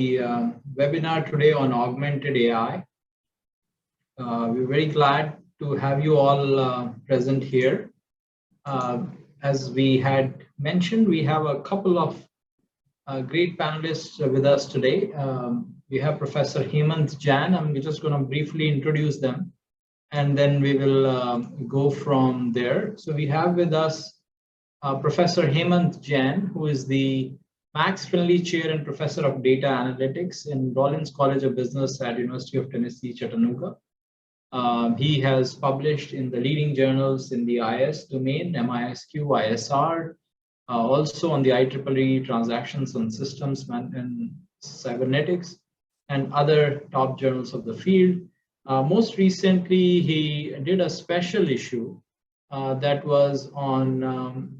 Webinar today on augmented AI. We're very glad to have you all present here. As we had mentioned, we have a couple of great panelists with us today. We have Professor Hemant Jain. I'm just going to briefly introduce them, and then we will go from there. So we have with us Professor Hemant Jain, who is the Max Finley Chair and Professor of Data Analytics in Rollins College of Business at University of Tennessee, Chattanooga. He has published in the leading journals in the IS domain, MISQ, ISR, also on the IEEE Transactions on Systems and Cybernetics, and other top journals of the field. Most recently, he did a special issue that was on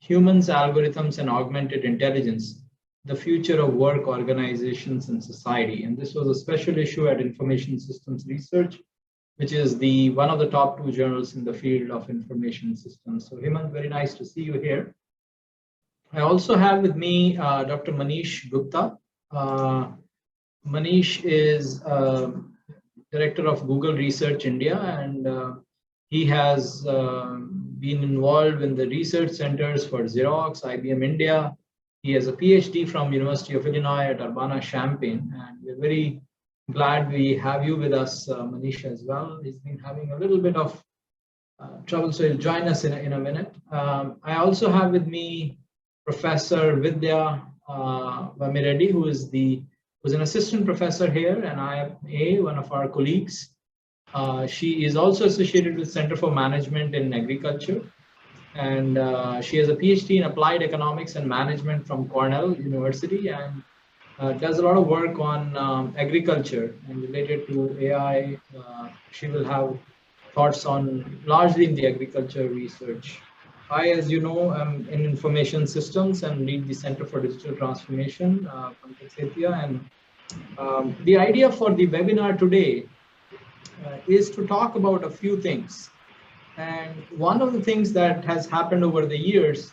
humans, algorithms, and augmented intelligence, the future of work, organizations, and society. And this was a special issue at Information Systems Research, which is one of the top 2 journals in the field of information systems. So Hemant, very nice to see you here. I also have with me Dr. Manish Gupta. Manish is Director of Google Research India, and he has been involved in the research centers for Xerox, IBM India. He has a PhD from University of Illinois at Urbana-Champaign, and we're very glad we have you with us, Manish, as well. He's been having a little bit of trouble, so he'll join us in a minute. I also have with me Professor Vidya Vamireddy, who's an assistant professor here, and I am one of our colleagues. She is also associated with Center for Management in Agriculture, and she has a PhD in Applied Economics and Management from Cornell University, and does a lot of work on agriculture and related to AI. She will have thoughts on largely in the agriculture research. I, as you know, am in information systems and lead the Center for Digital Transformation from Texatia. And the idea for the webinar today is to talk about a few things. And one of the things that has happened over the years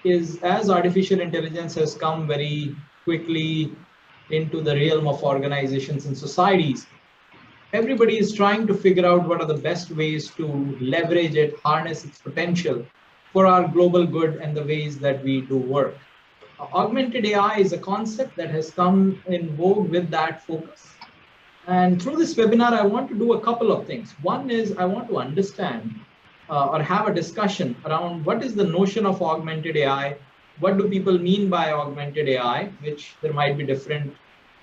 is, as artificial intelligence has come very quickly into the realm of organizations and societies, everybody is trying to figure out what are the best ways to leverage it, harness its potential for our global good and the ways that we do work. Augmented AI is a concept that has come in vogue with that focus. And through this webinar, I want to do a couple of things. One is I want to understand or have a discussion around what is the notion of augmented AI, what do people mean by augmented AI, which there might be different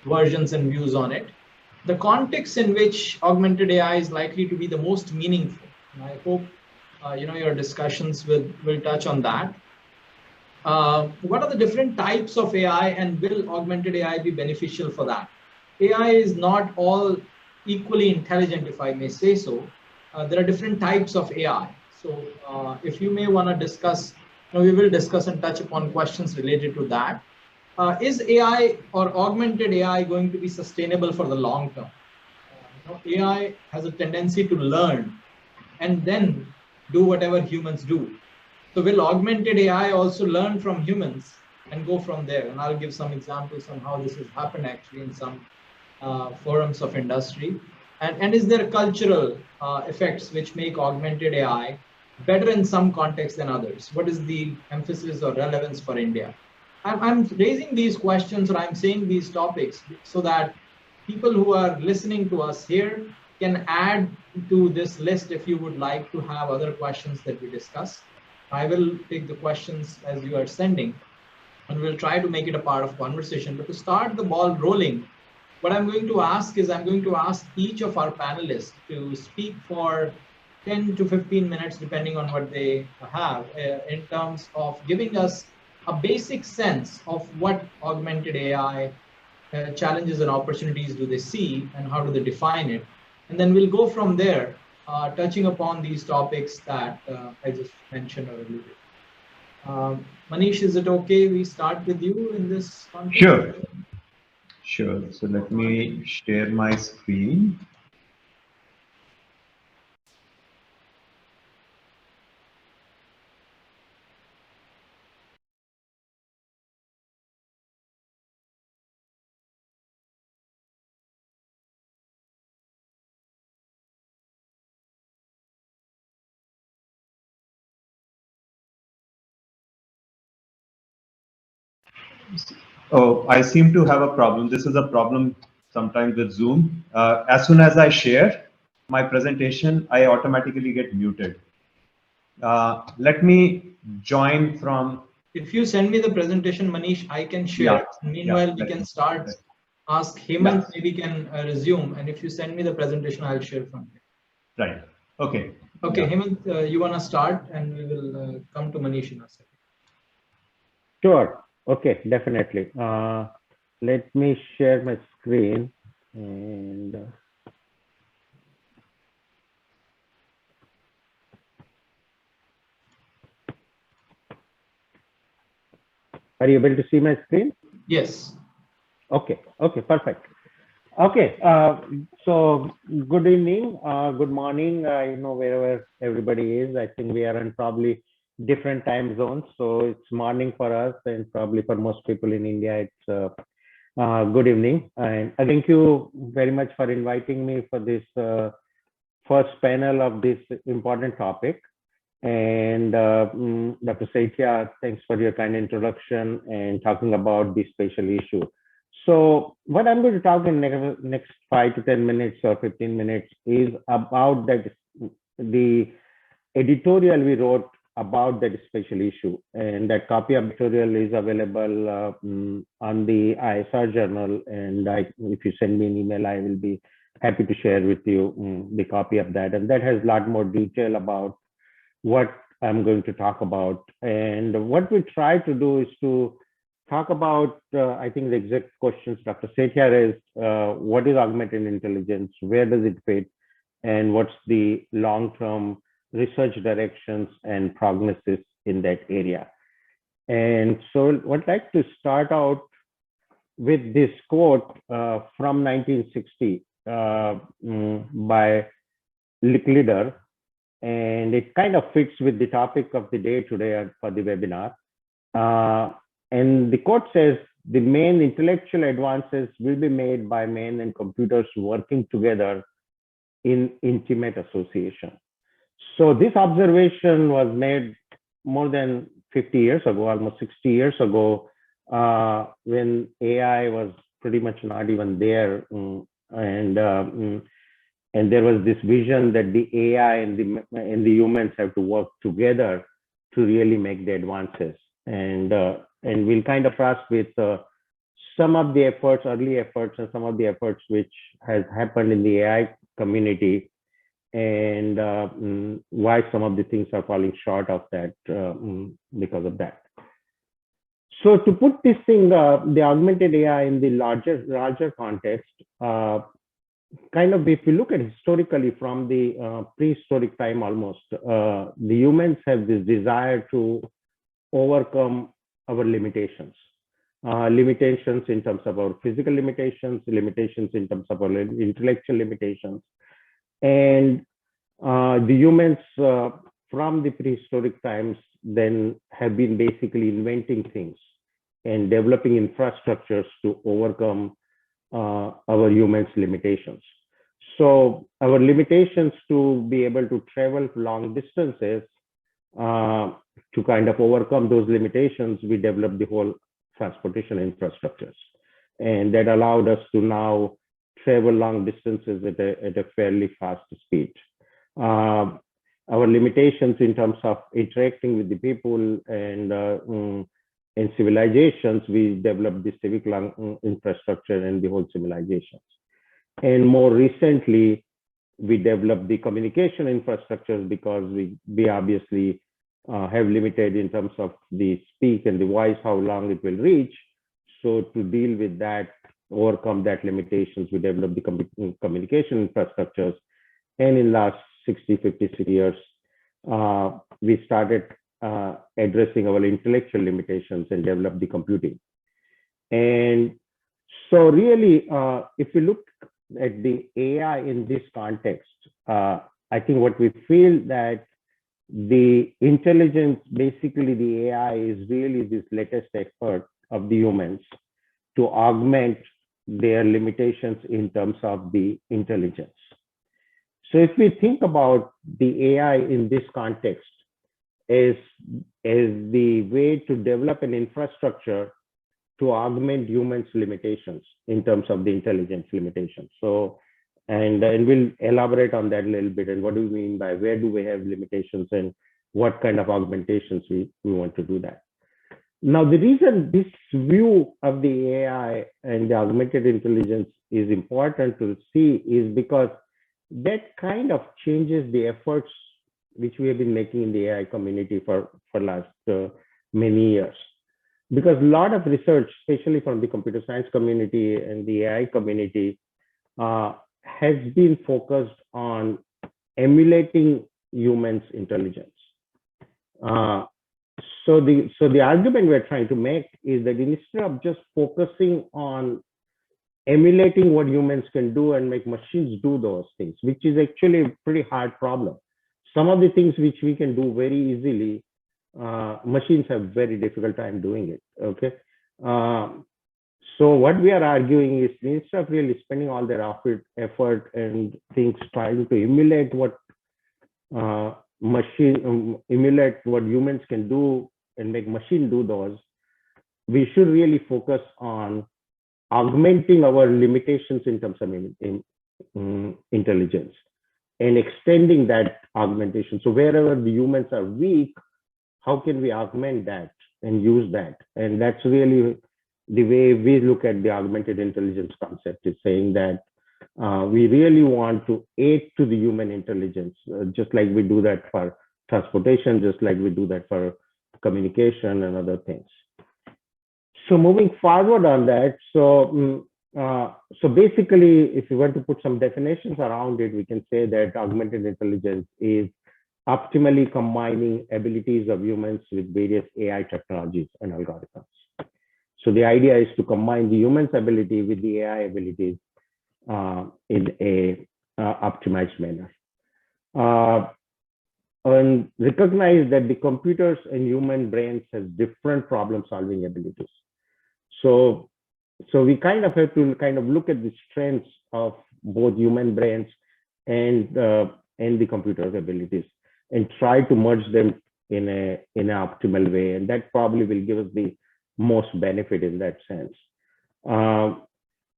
versions and views on it, the context in which augmented AI is likely to be the most meaningful. And I hope your discussions will touch on that. What are the different types of AI, and will augmented AI be beneficial for that? AI is not all equally intelligent, if I may say so. There are different types of AI. So if you may want to discuss, we will discuss and touch upon questions related to that. Is AI or augmented AI going to be sustainable for the long term? AI has a tendency to learn and then do whatever humans do. So will augmented AI also learn from humans and go from there? And I'll give some examples on how this has happened actually in some forums of industry. And is there cultural effects which make augmented AI better in some contexts than others? What is the emphasis or relevance for India? I'm raising these questions, or I'm saying these topics so that people who are listening to us here can add to this list if you would like to have other questions that we discuss. I will take the questions as you are sending, and we'll try to make it a part of conversation. But to start the ball rolling, what I'm going to ask is I'm going to ask each of our panelists to speak for 10 to 15 minutes, depending on what they have, in terms of giving us a basic sense of what augmented AI challenges and opportunities do they see, and how do they define it. And then we'll go from there, touching upon these topics that I just mentioned earlier. Manish, is it okay we start with you in this context? Sure. So let me share my screen. Oh, I seem to have a problem. This is a problem sometimes with Zoom. As soon as I share my presentation, I automatically get muted. Let me join from. If you send me the presentation, Manish, I can Yeah, share. yeah, Meanwhile, we can start. Ask yeah, Hemant, maybe can resume. And if you send me the presentation, I'll share from here. right. Okay. Okay, Yeah. Hemant, you want to start, and we will come to Manish in a second. Sure. Okay, definitely. Let me share my screen and are you able to see my screen? Yes. Okay, okay, perfect. Okay, so good evening, good morning, wherever everybody is. I think we are in probably different time zones. So it's morning for us and probably for most people in India, it's good evening. And I thank you very much for inviting me for this first panel of this important topic. And Dr. Saikia, thanks for your kind introduction and talking about this special issue. So what I'm going to talk in next 5 to 10 minutes or 15 minutes is about that the editorial we wrote about that special issue, and that copy of editorial is available on the ISR journal. And if you send me an email, I will be happy to share with you the copy of that. And that has a lot more detail about what I'm going to talk about. And what we try to do is to talk about, I think the exact questions Dr. Sethia raised, what is augmented intelligence, where does it fit, and what's the long-term research directions and prognosis in that area. And so I'd like to start out with this quote from 1960 by Licklider, and it kind of fits with the topic of the day today for the webinar. And the quote says, the main intellectual advances will be made by men and computers working together in intimate association. So this observation was made more than 50 years ago, almost 60 years ago, when AI was pretty much not even there. And there was this vision that the AI and the humans have to work together to really make the advances. And we'll kind of cross with some of the efforts, early efforts, and some of the efforts which has happened in the AI community, and why some of the things are falling short of that because of that. So to put this thing, the augmented AI in the larger context, kind of if you look at historically from the prehistoric time almost, the humans have this desire to overcome our limitations. Limitations in terms of our physical limitations, limitations in terms of our intellectual limitations. And the humans from the prehistoric times then have been basically inventing things and developing infrastructures to overcome our humans' limitations. So our limitations to be able to travel long distances, to kind of overcome those limitations, we developed the whole transportation infrastructures. And that allowed us to now travel long distances at a fairly fast speed. Our limitations in terms of interacting with the people and civilizations, we developed the civic infrastructure and the whole civilizations. And more recently, we developed the communication infrastructures because we obviously have limited in terms of the speak and the voice, how long it will reach. So to deal with that, overcome that limitations, we developed the communication infrastructures. And in last 60, 56 years, we started addressing our intellectual limitations and developed the computing. And so really, if you look at the AI in this context, I think what we feel that the intelligence, basically the AI is really this latest effort of the humans to augment their limitations in terms of the intelligence. So if we think about the AI in this context as the way to develop an infrastructure to augment humans' limitations in terms of the intelligence limitations. So, and we'll elaborate on that a little bit. And what do we mean by where do we have limitations and what kind of augmentations we want to do that. Now, the reason this view of the AI and the augmented intelligence is important to see is because that kind of changes the efforts which we have been making in the AI community for last many years. Because a lot of research, especially from the computer science community and the AI community, has been focused on emulating humans' intelligence. So the argument we're trying to make is that instead of just focusing on emulating what humans can do and make machines do those things, which is actually a pretty hard problem. Some of the things which we can do very easily, machines have very difficult time doing it, okay? So what we are arguing is instead of really spending all their effort and things trying to emulate what emulate what humans can do and make machine do those, we should really focus on augmenting our limitations in terms of intelligence and extending that augmentation. So wherever the humans are weak, how can we augment that and use that? And that's really the way we look at the augmented intelligence concept, is saying that we really want to aid to the human intelligence, just like we do that for transportation, just like we do that for communication and other things. So moving forward on that, so basically, if you want to put some definitions around it, we can say that augmented intelligence is optimally combining abilities of humans with various AI technologies and algorithms. So the idea is to combine the human's ability with the AI abilities in a optimized manner. And recognize that the computers and human brains have different problem-solving abilities. So we kind of have to kind of look at the strengths of both human brains and the computer's abilities and try to merge them in an optimal way. And that probably will give us the most benefit in that sense.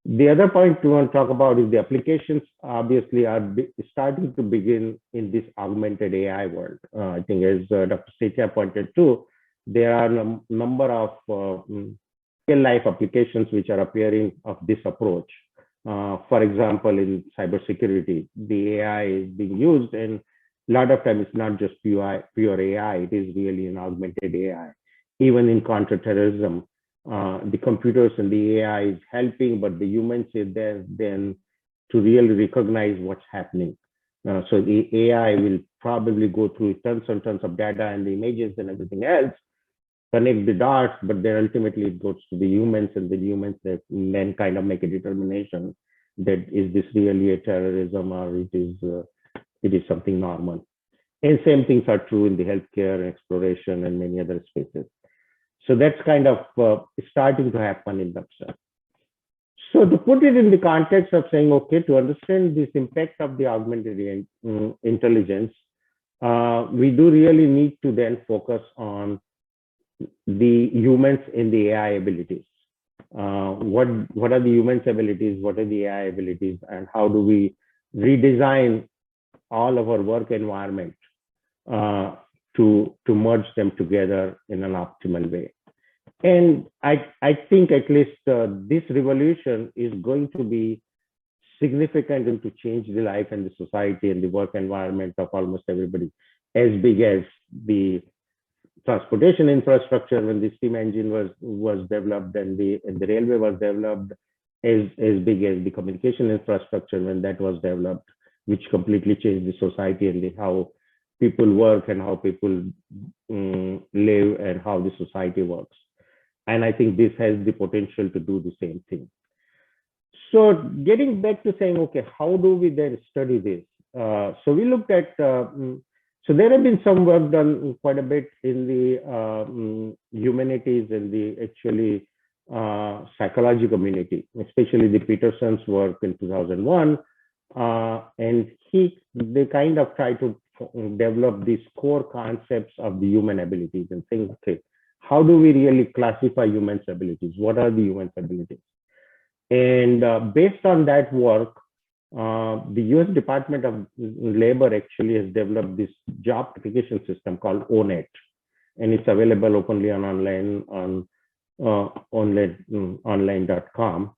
The other point we want to talk about is the applications obviously are starting to begin in this augmented AI world. I think as Dr. Setia pointed to, there are a number of real-life applications which are appearing of this approach. For example, in cybersecurity, the AI is being used, and a lot of times it's not just pure AI, it is really an augmented AI. Even in counterterrorism, the computers and the AI is helping, but the humans is there then to really recognize what's happening. So the AI will probably go through tons and tons of data and the images and everything else, connect the dots, but then ultimately it goes to the humans, and the humans that then kind of make a determination that is this really a terrorism or it is something normal. And same things are true in the healthcare, exploration, and many other spaces. So that's kind of starting to happen in that sense. So to put it in the context of saying, okay, to understand this impact of the augmented intelligence, we do really need to then focus on the humans in the AI abilities. What are the humans' abilities? What are the AI abilities? And how do we redesign all of our work environment to merge them together in an optimal way? And I think at least this revolution is going to be significant and to change the life and the society and the work environment of almost everybody, as big as the transportation infrastructure when the steam engine was developed and the railway was developed, as big as the communication infrastructure when that was developed, which completely changed the society and how people work and how people live and how the society works. And I think this has the potential to do the same thing. So getting back to saying, okay, how do we then study this? So we looked at, so there have been some work done quite a bit in the humanities and the actually psychology community, especially the Peterson's work in 2001. And they kind of try to develop these core concepts of the human abilities and think, okay, how do we really classify humans' abilities? What are the humans' abilities? And based on that work, the US Department of Labor actually has developed this job application system called ONET, and it's available openly on online.com.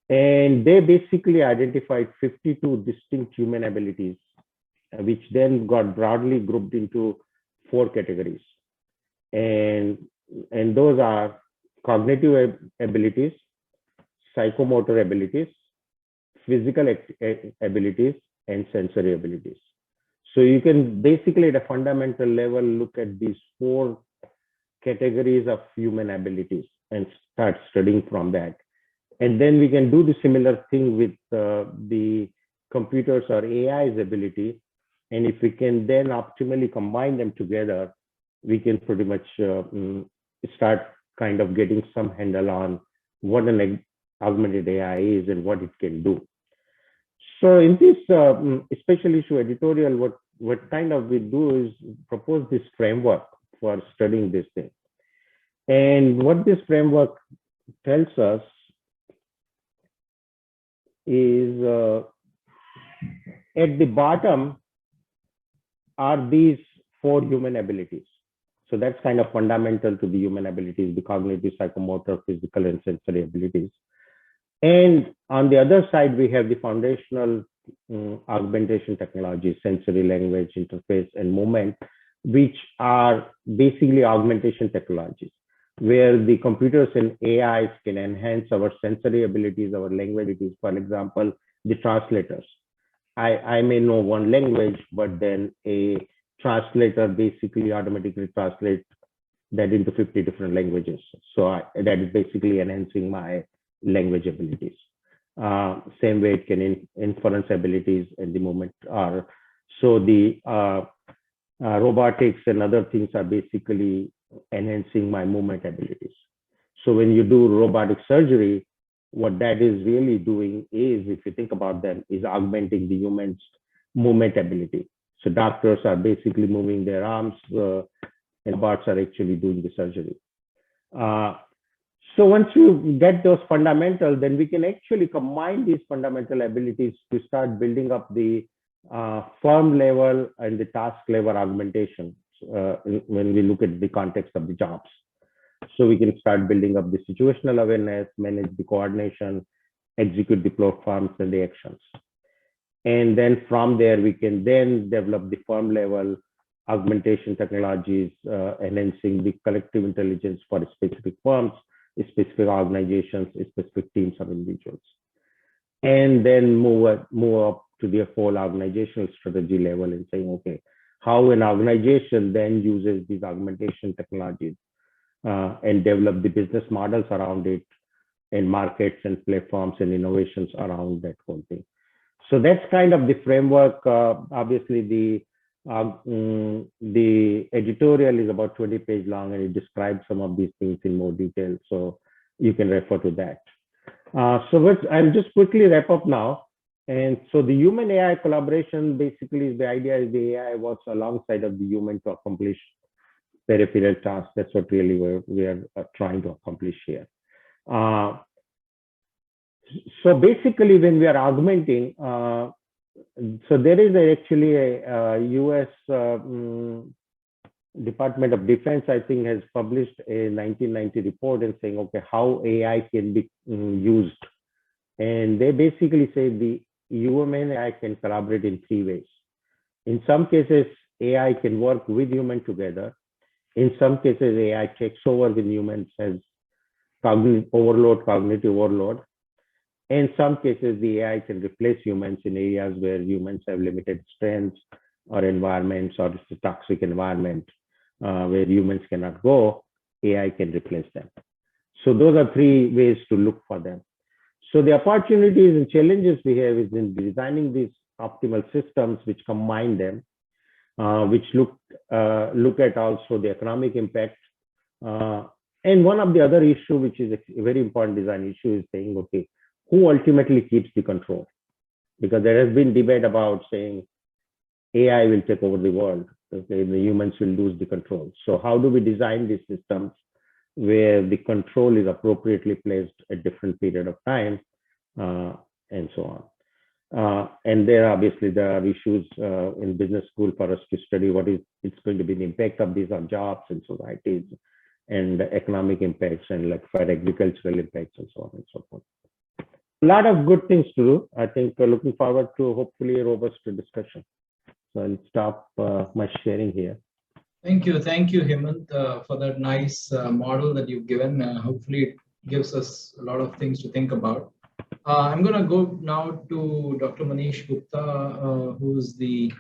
And they basically identified 52 distinct human abilities, which then got broadly grouped into 4 categories. And those are cognitive abilities, psychomotor abilities, physical abilities, and sensory abilities. So you can basically at a fundamental level look at these 4 categories of human abilities and start studying from that. And then we can do the similar thing with the computers or AI's ability. And if we can then optimally combine them together, we can pretty much start kind of getting some handle on what an augmented AI is and what it can do. So in this special issue editorial, what kind of we do is propose this framework for studying this thing. And what this framework tells us is at the bottom are these 4 human abilities. So that's kind of fundamental to the human abilities, the cognitive, psychomotor, physical, and sensory abilities. And on the other side, we have the foundational augmentation technologies, sensory, language, interface, and movement, which are basically augmentation technologies, where the computers and AIs can enhance our sensory abilities, our language abilities. For example, the translators. I may know one language, but then a translator basically automatically translates that into 50 different languages. So that is basically enhancing my language abilities. Same way it can inference abilities and the movement are. So the robotics and other things are basically enhancing my movement abilities. So when you do robotic surgery, what that is really doing is, if you think about them, is augmenting the human's movement ability. So doctors are basically moving their arms and robots are actually doing the surgery. So once you get those fundamentals, then we can actually combine these fundamental abilities to start building up the firm level and the task level augmentation when we look at the context of the jobs. So we can start building up the situational awareness, manage the coordination, execute the platforms and the actions. And then from there, we can then develop the firm level augmentation technologies, enhancing the collective intelligence for specific firms, specific organizations, specific teams of individuals. And then move up to the whole organizational strategy level and saying, okay, how an organization then uses these augmentation technologies and develop the business models around it and markets and platforms and innovations around that whole thing. So that's kind of the framework. Obviously, the editorial is about 20 pages long and it describes some of these things in more detail. So you can refer to that. So I'll just quickly wrap up now. And so the human AI collaboration basically is the idea is the AI works alongside of the human to accomplish peripheral tasks. That's what really we are trying to accomplish here. So basically, when we are augmenting, so there is actually a US Department of Defense, I think, has published a 1990 report and saying, okay, how AI can be used. And they basically say the human AI can collaborate in 3 ways. In some cases, AI can work with humans together. In some cases, AI takes over with humans as cognitive overload. In some cases, the AI can replace humans in areas where humans have limited strengths or environments, or it's a toxic environment where humans cannot go, AI can replace them. So those are 3 ways to look for them. So the opportunities and challenges we have is in designing these optimal systems which combine them, which look at also the economic impact. And one of the other issue, which is a very important design issue, is saying, okay, who ultimately keeps the control? Because there has been debate about saying AI will take over the world, okay, the humans will lose the control. So how do we design these systems where the control is appropriately placed at different period of time, and so on. And there obviously there are issues in business school for us to study what is it's going to be the impact of these on jobs and societies and economic impacts and like for agricultural impacts and so on and so forth. A lot of good things to do. I think looking forward to hopefully a robust discussion. So I'll stop my sharing here. Thank you, Hemant, for that nice model that you've given. Hopefully, it gives us a lot of things to think about. I'm going to go now to Dr. Manish Gupta, who's the,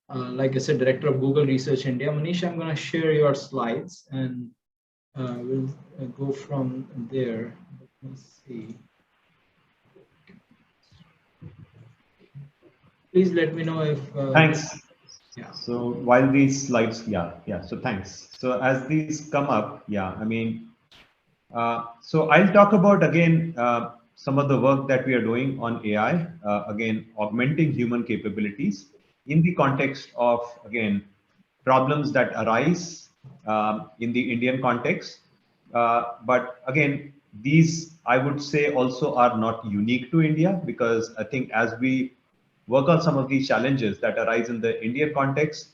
like I said, Director of Google Research India. Manish, I'm going to share your slides and we'll go from there. Let me see. Please let me know if... Thanks. Yeah. So while these slides, so thanks. So as these come up, I mean, so I'll talk about again, some of the work that we are doing on AI, again, augmenting human capabilities in the context of, again, problems that arise in the Indian context. But again, these, I would say, also are not unique to India, because I think as we work on some of these challenges that arise in the Indian context,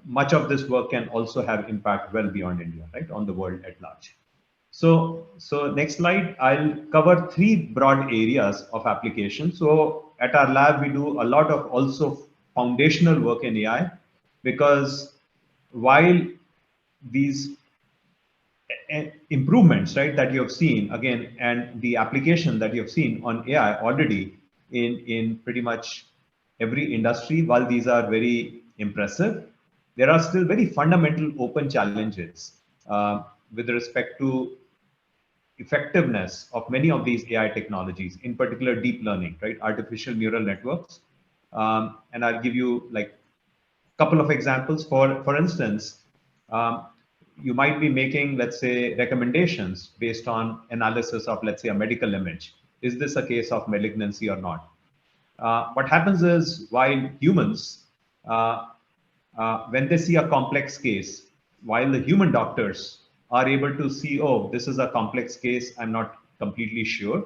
much of this work can also have impact well beyond India, right, on the world at large. So next slide, I'll cover 3 broad areas of application. So at our lab, we do a lot of also foundational work in AI, because while these improvements, right, that you have seen again, and the application that you have seen on AI already in pretty much every industry, while these are very impressive, there are still very fundamental open challenges with respect to effectiveness of many of these AI technologies, in particular deep learning, right, artificial neural networks. And I'll give you like a couple of examples. For instance, you might be making, let's say, recommendations based on analysis of, let's say, a medical image. Is this a case of malignancy or not? What happens is, while humans, when they see a complex case, while the human doctors are able to see, oh, this is a complex case, I'm not completely sure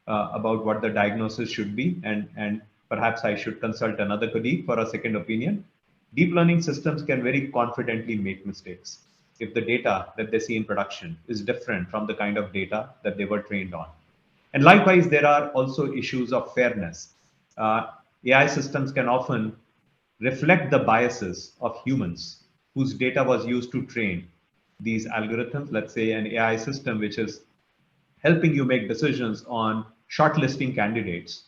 about what the diagnosis should be, and perhaps I should consult another colleague for a second opinion. Deep learning systems can very confidently make mistakes if the data that they see in production is different from the kind of data that they were trained on. And likewise, there are also issues of fairness. AI systems can often reflect the biases of humans whose data was used to train these algorithms. Let's say an AI system which is helping you make decisions on shortlisting candidates.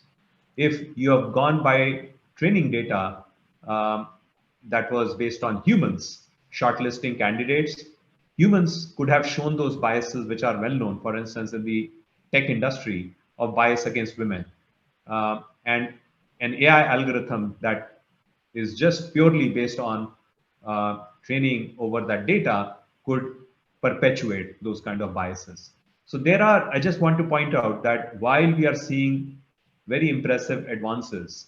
If you have gone by training data that was based on humans shortlisting candidates, humans could have shown those biases which are well known, for instance, in the tech industry, of bias against women. And an AI algorithm that is just purely based on training over that data could perpetuate those kind of biases. So there are, I just want to point out that while we are seeing very impressive advances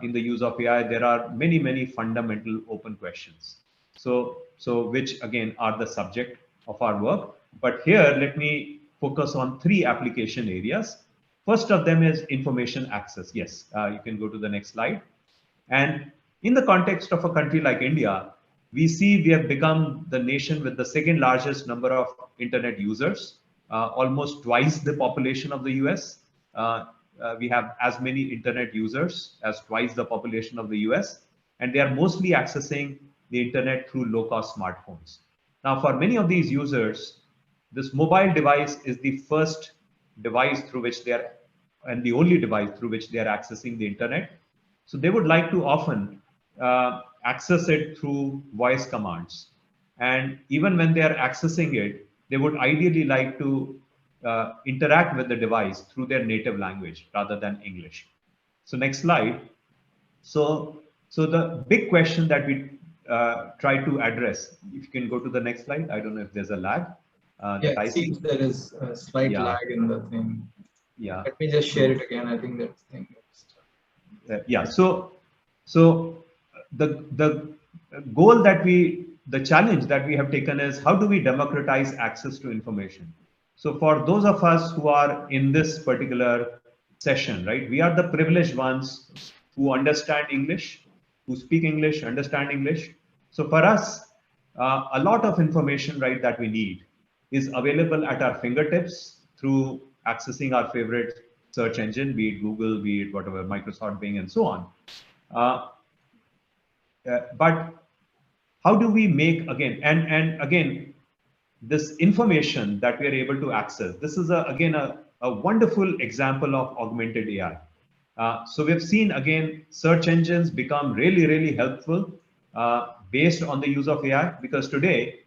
in the use of AI, there are many, many fundamental open questions. So which again are the subject of our work. But here, let me focus on 3 application areas. First of them is information access. Yes, you can go to the next slide. And in the context of a country like India, we see we have become the nation with the 2nd largest number of internet users, almost twice the population of the US. We have as many internet users as twice the population of the US, and they are mostly accessing the internet through low-cost smartphones. Now, for many of these users, this mobile device is the first device through which they are, and the only device through which they are accessing the internet. So they would like to often access it through voice commands. And even when they are accessing it, they would ideally like to interact with the device through their native language rather than English. So next slide. So the big question that we try to address, if you can go to the next slide. I don't know if there's a lag. Yeah, it seems there is a slight lag in the thing. Yeah. Let me just share it again. I think that thing. Yeah. So the goal that we the challenge that we have taken is how do we democratize access to information? So for those of us who are in this particular session, right, we are the privileged ones who understand English, who speak English, understand English. So for us, a lot of information, right, that we need is available at our fingertips through accessing our favorite search engine, be it Google, be it whatever, Microsoft Bing, and so on. But how do we make and again this information that we are able to access? This is again a wonderful example of augmented AI. So we've seen again search engines become really helpful based on the use of AI, because today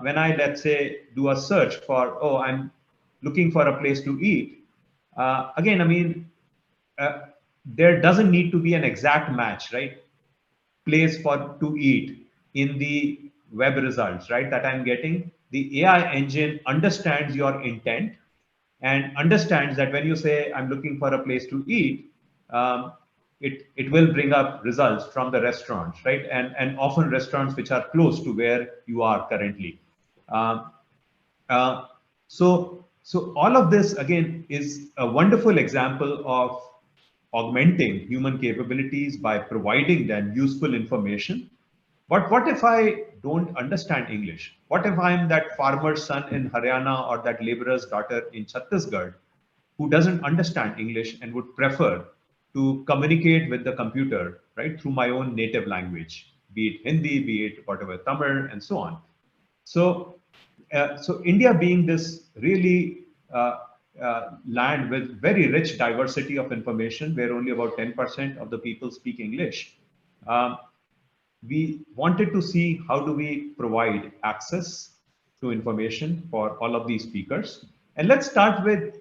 when I, let's say, do a search for, oh, I'm looking for a place to eat, again, I mean, there doesn't need to be an exact match, right? Place for to eat in the web results, right, that I'm getting. The AI engine understands your intent and understands that when you say I'm looking for a place to eat, it will bring up results from the restaurants, right? And often restaurants which are close to where you are currently. Um, so all of this again is a wonderful example of augmenting human capabilities by providing them useful information. But what if I don't understand English? What if I'm that farmer's son in Haryana or that laborer's daughter in Chhattisgarh who doesn't understand English and would prefer to communicate with the computer, right, through my own native language, be it Hindi, be it whatever, Tamil, and so on. So India being this really land with very rich diversity of information, where only about 10% of the people speak English, we wanted to see how do we provide access to information for all of these speakers. And let's start with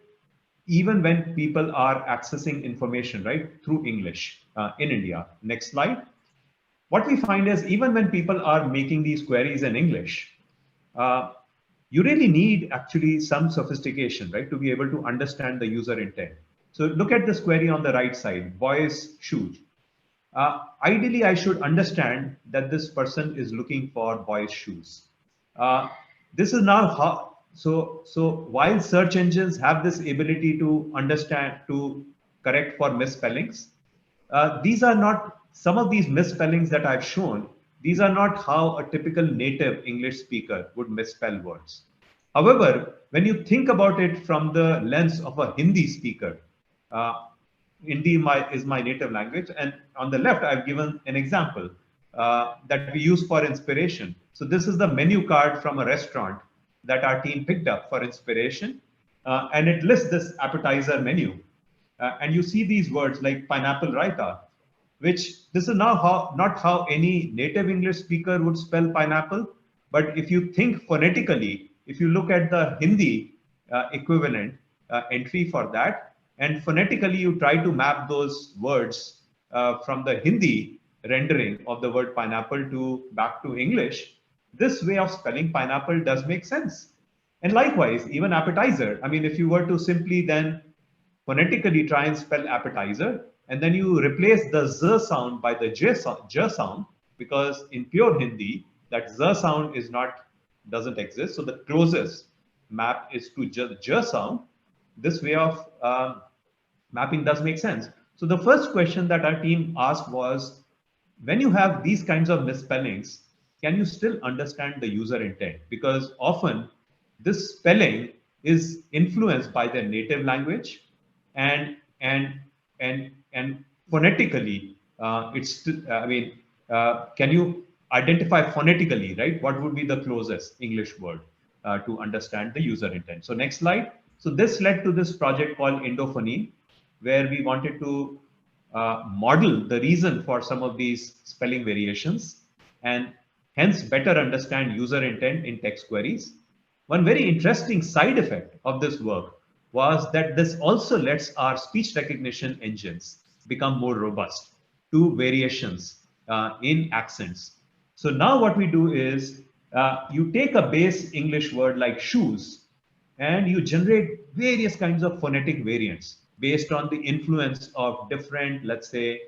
even when people are accessing information, right, through English in India. Next slide. What we find is even when people are making these queries in English, you really need actually some sophistication, right, to be able to understand the user intent. So look at this query on the right side, boys shoes. Ideally, I should understand that this person is looking for boys shoes. This is now how, so while search engines have this ability to understand, to correct for misspellings, these are not, some of these misspellings that I've shown, these are not how a typical native English speaker would misspell words. However, when you think about it from the lens of a Hindi speaker, Hindi is my native language, and on the left I've given an example that we use for inspiration. So this is the menu card from a restaurant that our team picked up for inspiration, and it lists this appetizer menu, and you see these words like pineapple raita, which this is now not how any native English speaker would spell pineapple, but if you think phonetically, if you look at the Hindi equivalent entry for that, and phonetically you try to map those words from the Hindi rendering of the word pineapple to back to English, this way of spelling pineapple does make sense. And likewise, even appetizer. I mean, if you were to simply then phonetically try and spell appetizer, and then you replace the z sound by the j sound, because in pure Hindi, that z sound is doesn't exist. So the closest map is to j sound. This way of mapping does make sense. So the first question that our team asked was, when you have these kinds of misspellings, can you still understand the user intent? Because often this spelling is influenced by their native language, and phonetically, can you identify phonetically, right? What would be the closest English word to understand the user intent? So next slide. So this led to this project called Indophony, where we wanted to model the reason for some of these spelling variations and hence better understand user intent in text queries. One very interesting side effect of this work was that this also lets our speech recognition engines become more robust to variations in accents. So now what we do is you take a base English word like shoes and you generate various kinds of phonetic variants based on the influence of different, let's say,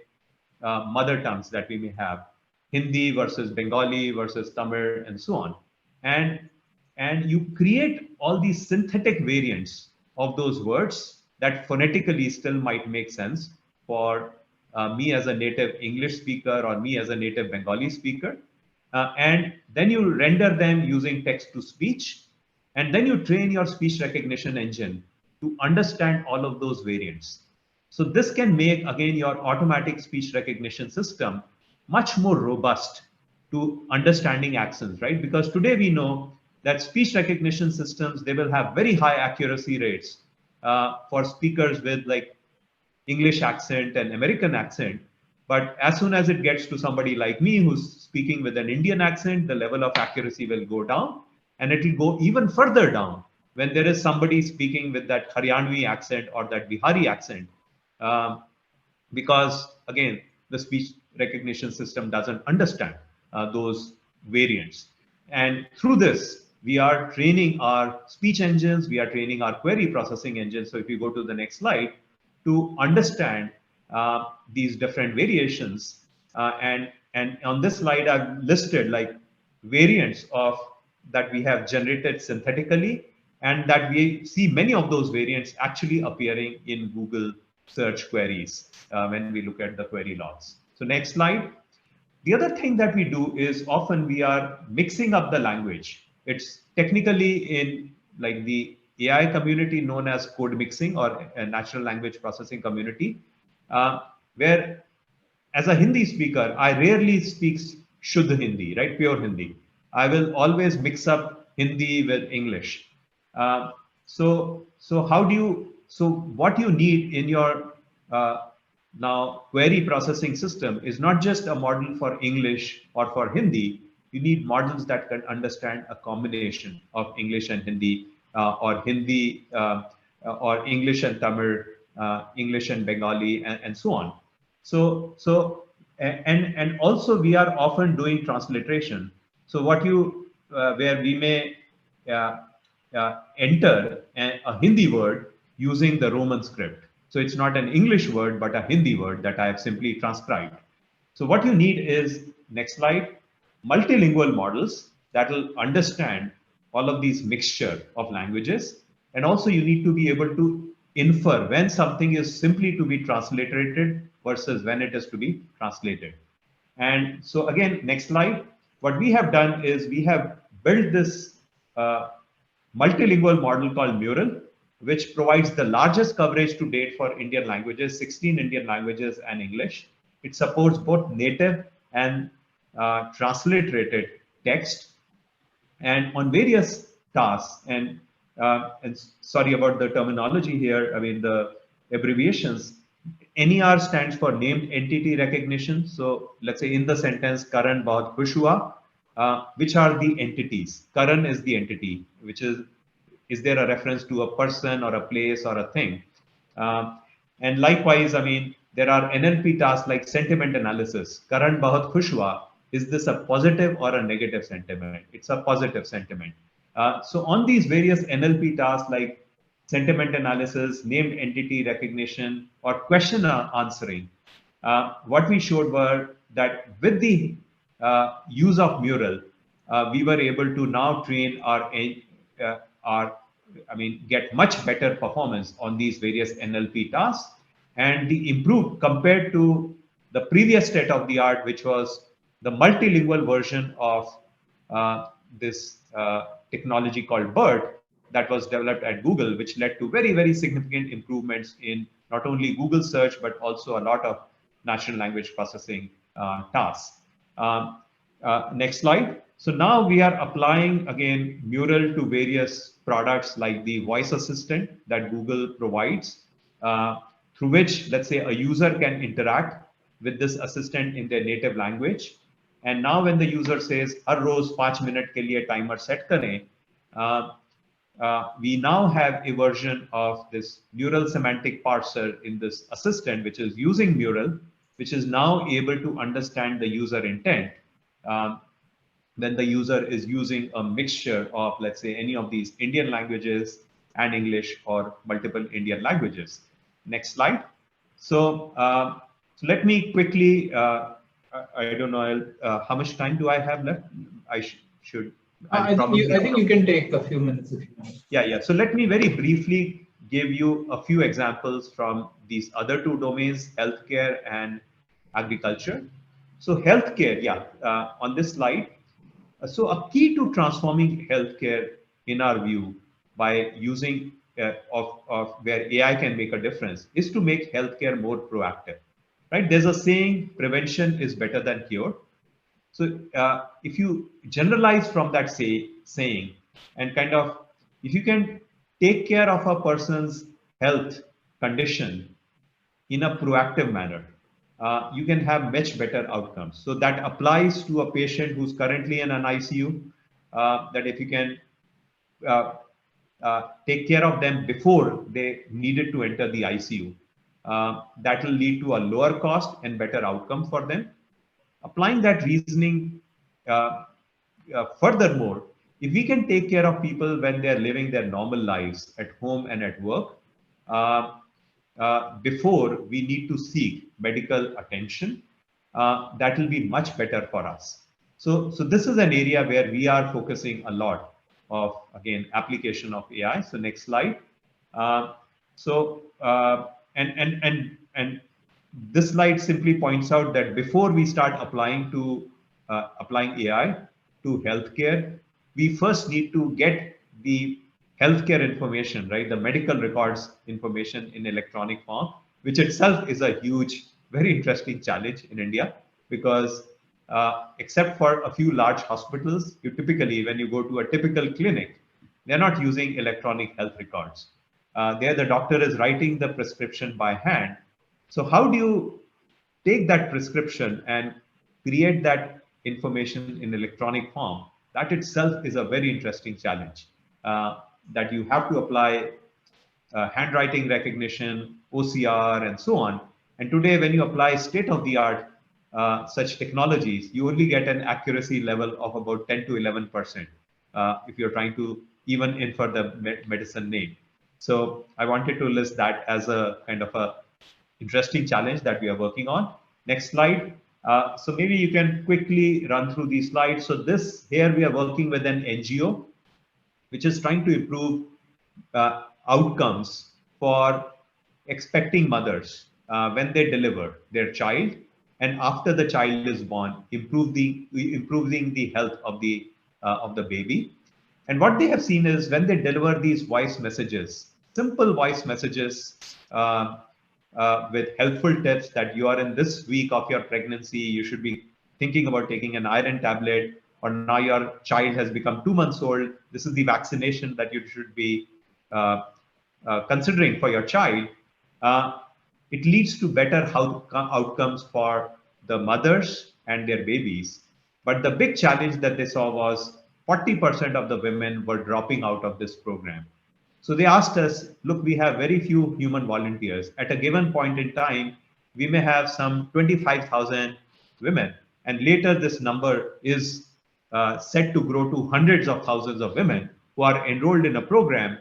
mother tongues that we may have. Hindi versus Bengali versus Tamil and so on. And you create all these synthetic variants of those words that phonetically still might make sense for me as a native English speaker or me as a native Bengali speaker. And then you render them using text to speech. And then you train your speech recognition engine to understand all of those variants. So this can make, again, your automatic speech recognition system much more robust to understanding accents, right? Because today we know that speech recognition systems, they will have very high accuracy rates for speakers with like English accent and American accent. But as soon as it gets to somebody like me who's speaking with an Indian accent, the level of accuracy will go down, and it will go even further down when there is somebody speaking with that Haryanvi accent or that Bihari accent. Um, because again, the speech recognition system doesn't understand those variants. And through this, we are training our speech engines, we are training our query processing engines. So if you go to the next slide, to understand these different variations. And on this slide, I've listed like variants of that we have generated synthetically, and that we see many of those variants actually appearing in Google search queries when we look at the query logs. So next slide. The other thing that we do is often we are mixing up the language. It's technically in like the AI community known as code mixing or a natural language processing community, where as a Hindi speaker, I rarely speak Shuddha Hindi, right? Pure Hindi. I will always mix up Hindi with English. So how do you, so what you need in your now query processing system is not just a model for English or for Hindi. You need models that can understand a combination of English and Hindi, or Hindi or English and Tamil, English and Bengali, and so on. And also we are often doing transliteration. So what you where we may enter a Hindi word using the Roman script. So it's not an English word, but a Hindi word that I have simply transcribed. So what you need is, next slide, multilingual models that will understand all of these mixture of languages. And also you need to be able to infer when something is simply to be transliterated versus when it is to be translated. And so again, next slide, what we have done is we have built this multilingual model called Mural, which provides the largest coverage to date for Indian languages, 16 Indian languages and English. It supports both native and transliterated text. And on various tasks, and sorry about the terminology here, I mean the abbreviations, NER stands for named entity recognition. So let's say in the sentence, Karan bahut khush hua, which are the entities? Karan is the entity, which is there a reference to a person or a place or a thing? And likewise, I mean, there are NLP tasks like sentiment analysis. Karan bahut khush hua. Is this a positive or a negative sentiment? It's a positive sentiment. So on these various NLP tasks like sentiment analysis, named entity recognition, or question answering, what we showed were that with the use of Mural, we were able to now train get much better performance on these various NLP tasks, and the improved compared to the previous state of the art, which was the multilingual version of this technology called BERT that was developed at Google, which led to very, very significant improvements in not only Google search, but also a lot of natural language processing tasks. Next slide. So now we are applying again Mural to various products like the voice assistant that Google provides, through which, let's say, a user can interact with this assistant in their native language. And now when the user says, "Har roz 5 minute ke liye timer set kare," we now have a version of this Neural semantic parser in this assistant, which is using Mural, which is now able to understand the user intent when the user is using a mixture of, let's say, any of these Indian languages and English or multiple Indian languages. Next slide. So let me quickly I don't know. How much time do I have left? I should. I'll I think probably. I think you can take a few minutes if you want. Yeah, yeah. So let me very briefly give you a few examples from these other two domains, healthcare and agriculture. So healthcare, yeah, on this slide. So a key to transforming healthcare in our view by using of where AI can make a difference is to make healthcare more proactive, right? There's a saying, prevention is better than cure. So if you generalize from that saying and kind of, if you can take care of a person's health condition in a proactive manner, you can have much better outcomes. So that applies to a patient who's currently in an ICU, that if you can uh, take care of them before they needed to enter the ICU, that will lead to a lower cost and better outcome for them. Applying that reasoning, furthermore, if we can take care of people when they're living their normal lives at home and at work, uh, before we need to seek medical attention, that will be much better for us. So this is an area where we are focusing a lot of, again, application of AI. So next slide. Uh, so and this slide simply points out that before we start applying AI to healthcare, we first need to get the healthcare information, right? The medical records information in electronic form, which itself is a huge, very interesting challenge in India, because except for a few large hospitals, you typically, when you go to a typical clinic, they're not using electronic health records. There, the doctor is writing the prescription by hand. So how do you take that prescription and create that information in electronic form? That itself is a very interesting challenge, that you have to apply handwriting recognition, OCR, and so on. And today, when you apply state-of-the-art such technologies, you only get an accuracy level of about 10 to 11% if you're trying to even infer the medicine name. So I wanted to list that as a kind of a interesting challenge that we are working on. Next slide. So maybe you can quickly run through these slides. So this here we are working with an NGO, which is trying to improve outcomes for expecting mothers when they deliver their child, and after the child is born, improving the health of the baby. And what they have seen is when they deliver these voice messages, simple voice messages with helpful tips that you are in this week of your pregnancy, you should be thinking about taking an iron tablet, or now your child has become 2 months old. This is the vaccination that you should be considering for your child. It leads to better outcomes for the mothers and their babies. But the big challenge that they saw was 40% of the women were dropping out of this program. So they asked us, look, we have very few human volunteers. At a given point in time, we may have some 25,000 women. And later this number is set to grow to hundreds of thousands of women who are enrolled in a program.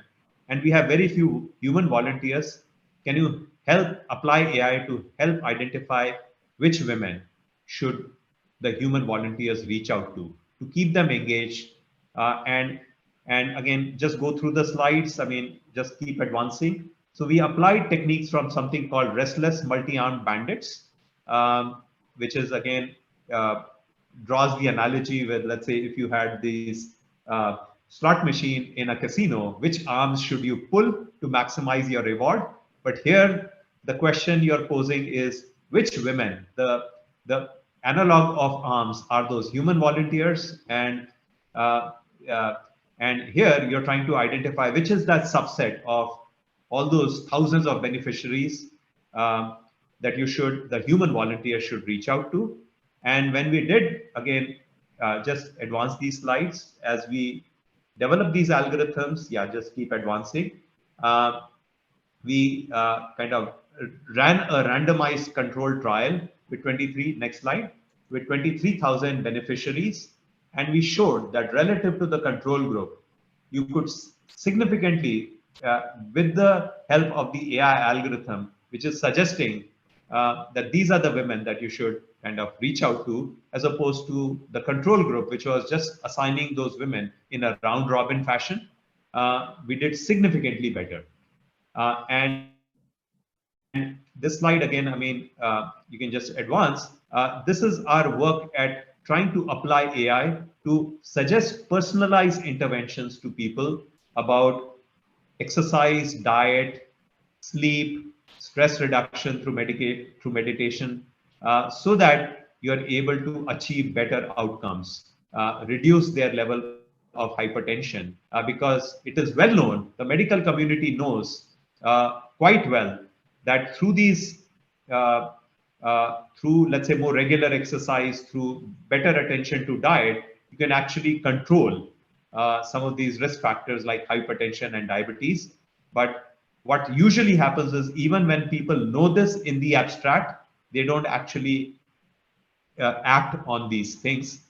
And we have very few human volunteers. Can you help apply AI to help identify which women should the human volunteers reach out to keep them engaged? And again, just go through the slides. I mean, just keep advancing. So we applied techniques from something called restless multi-armed bandits, which is again, draws the analogy with, let's say, if you had these slot machine in a casino, which arms should you pull to maximize your reward? But here, the question you're posing is, which women, the analog of arms are those human volunteers, and here you're trying to identify which is that subset of all those thousands of beneficiaries that the human volunteer should reach out to. And when we did, again, just advance these slides as we develop these algorithms. Yeah, just keep advancing. We kind of ran a randomized controlled trial with 23,000 beneficiaries. And we showed that relative to the control group, you could significantly, with the help of the AI algorithm, which is suggesting that these are the women that you should kind of reach out to, as opposed to the control group, which was just assigning those women in a round robin fashion. We did significantly better. And this slide again, I mean, you can just advance. This is our work at trying to apply AI to suggest personalized interventions to people about exercise, diet, sleep, stress reduction through meditation, so that you're able to achieve better outcomes, reduce their level of hypertension, because it is well known, the medical community knows quite well that through these, through, let's say, more regular exercise, through better attention to diet, you can actually control some of these risk factors like hypertension and diabetes. But what usually happens is, even when people know this in the abstract, they don't actually act on these things.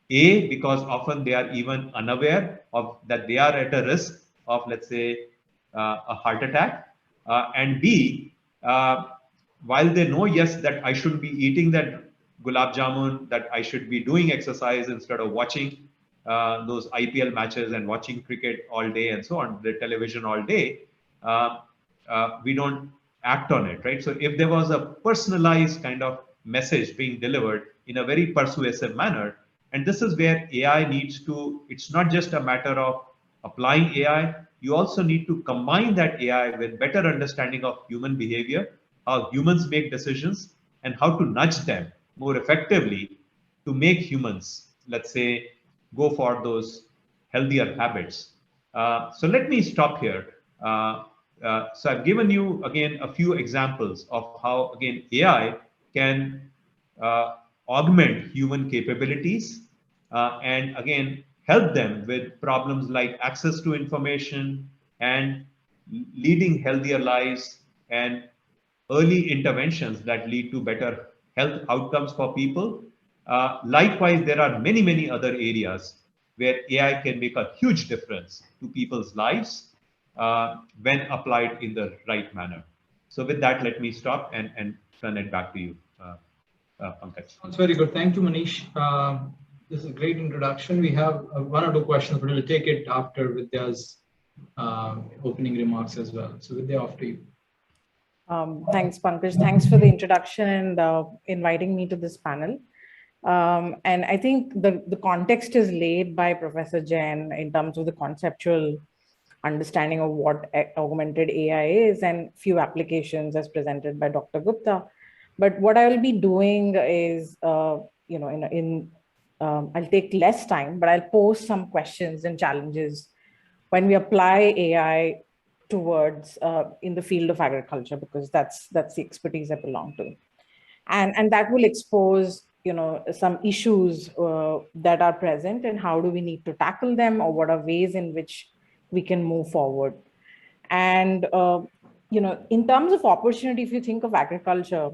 A, because often they are even unaware of that they are at a risk of, let's say, a heart attack. And B, while they know, yes, that I should be eating that gulab jamun, that I should be doing exercise instead of watching those IPL matches and watching cricket all day and so on, the television all day, we don't act on it, right? So if there was a personalized kind of message being delivered in a very persuasive manner, and this is where AI needs to, it's not just a matter of applying AI, you also need to combine that AI with better understanding of human behavior, how humans make decisions, and how to nudge them more effectively to make humans, let's say, go for those healthier habits. So let me stop here. So I've given you, again, a few examples of how, again, AI can augment human capabilities and, again, help them with problems like access to information and leading healthier lives and early interventions that lead to better health outcomes for people. Likewise, there are many, many other areas where AI can make a huge difference to people's lives when applied in the right manner. So with that, let me stop and turn it back to you, Pankaj. Sounds very good. Thank you, Manish. This is a great introduction. We have one or two questions, but we'll take it after Vidya's opening remarks as well. So Vidya, off to you. Thanks, Pankaj. Thanks for the introduction and inviting me to this panel. And I think the context is laid by Professor Jain in terms of the conceptual understanding of what augmented AI is and few applications as presented by Dr. Gupta. But what I will be doing is, I'll take less time, but I'll pose some questions and challenges when we apply AI towards in the field of agriculture, because that's the expertise I belong to. And that will expose, some issues that are present and how do we need to tackle them, or what are ways in which we can move forward. And, in terms of opportunity, if you think of agriculture,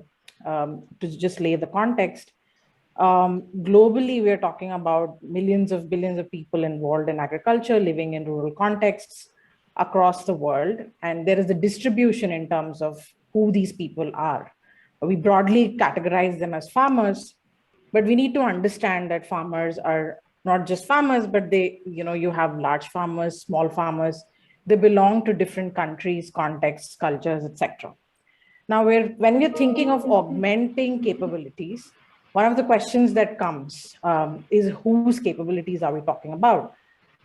to just lay the context, globally, we're talking about millions of billions of people involved in agriculture, living in rural contexts across the world. And there is a distribution in terms of who these people are. We broadly categorize them as farmers, but we need to understand that farmers are not just farmers, but they, you have large farmers, small farmers, they belong to different countries, contexts, cultures, etc. Now, when we're thinking of augmenting capabilities, one of the questions that comes is whose capabilities are we talking about?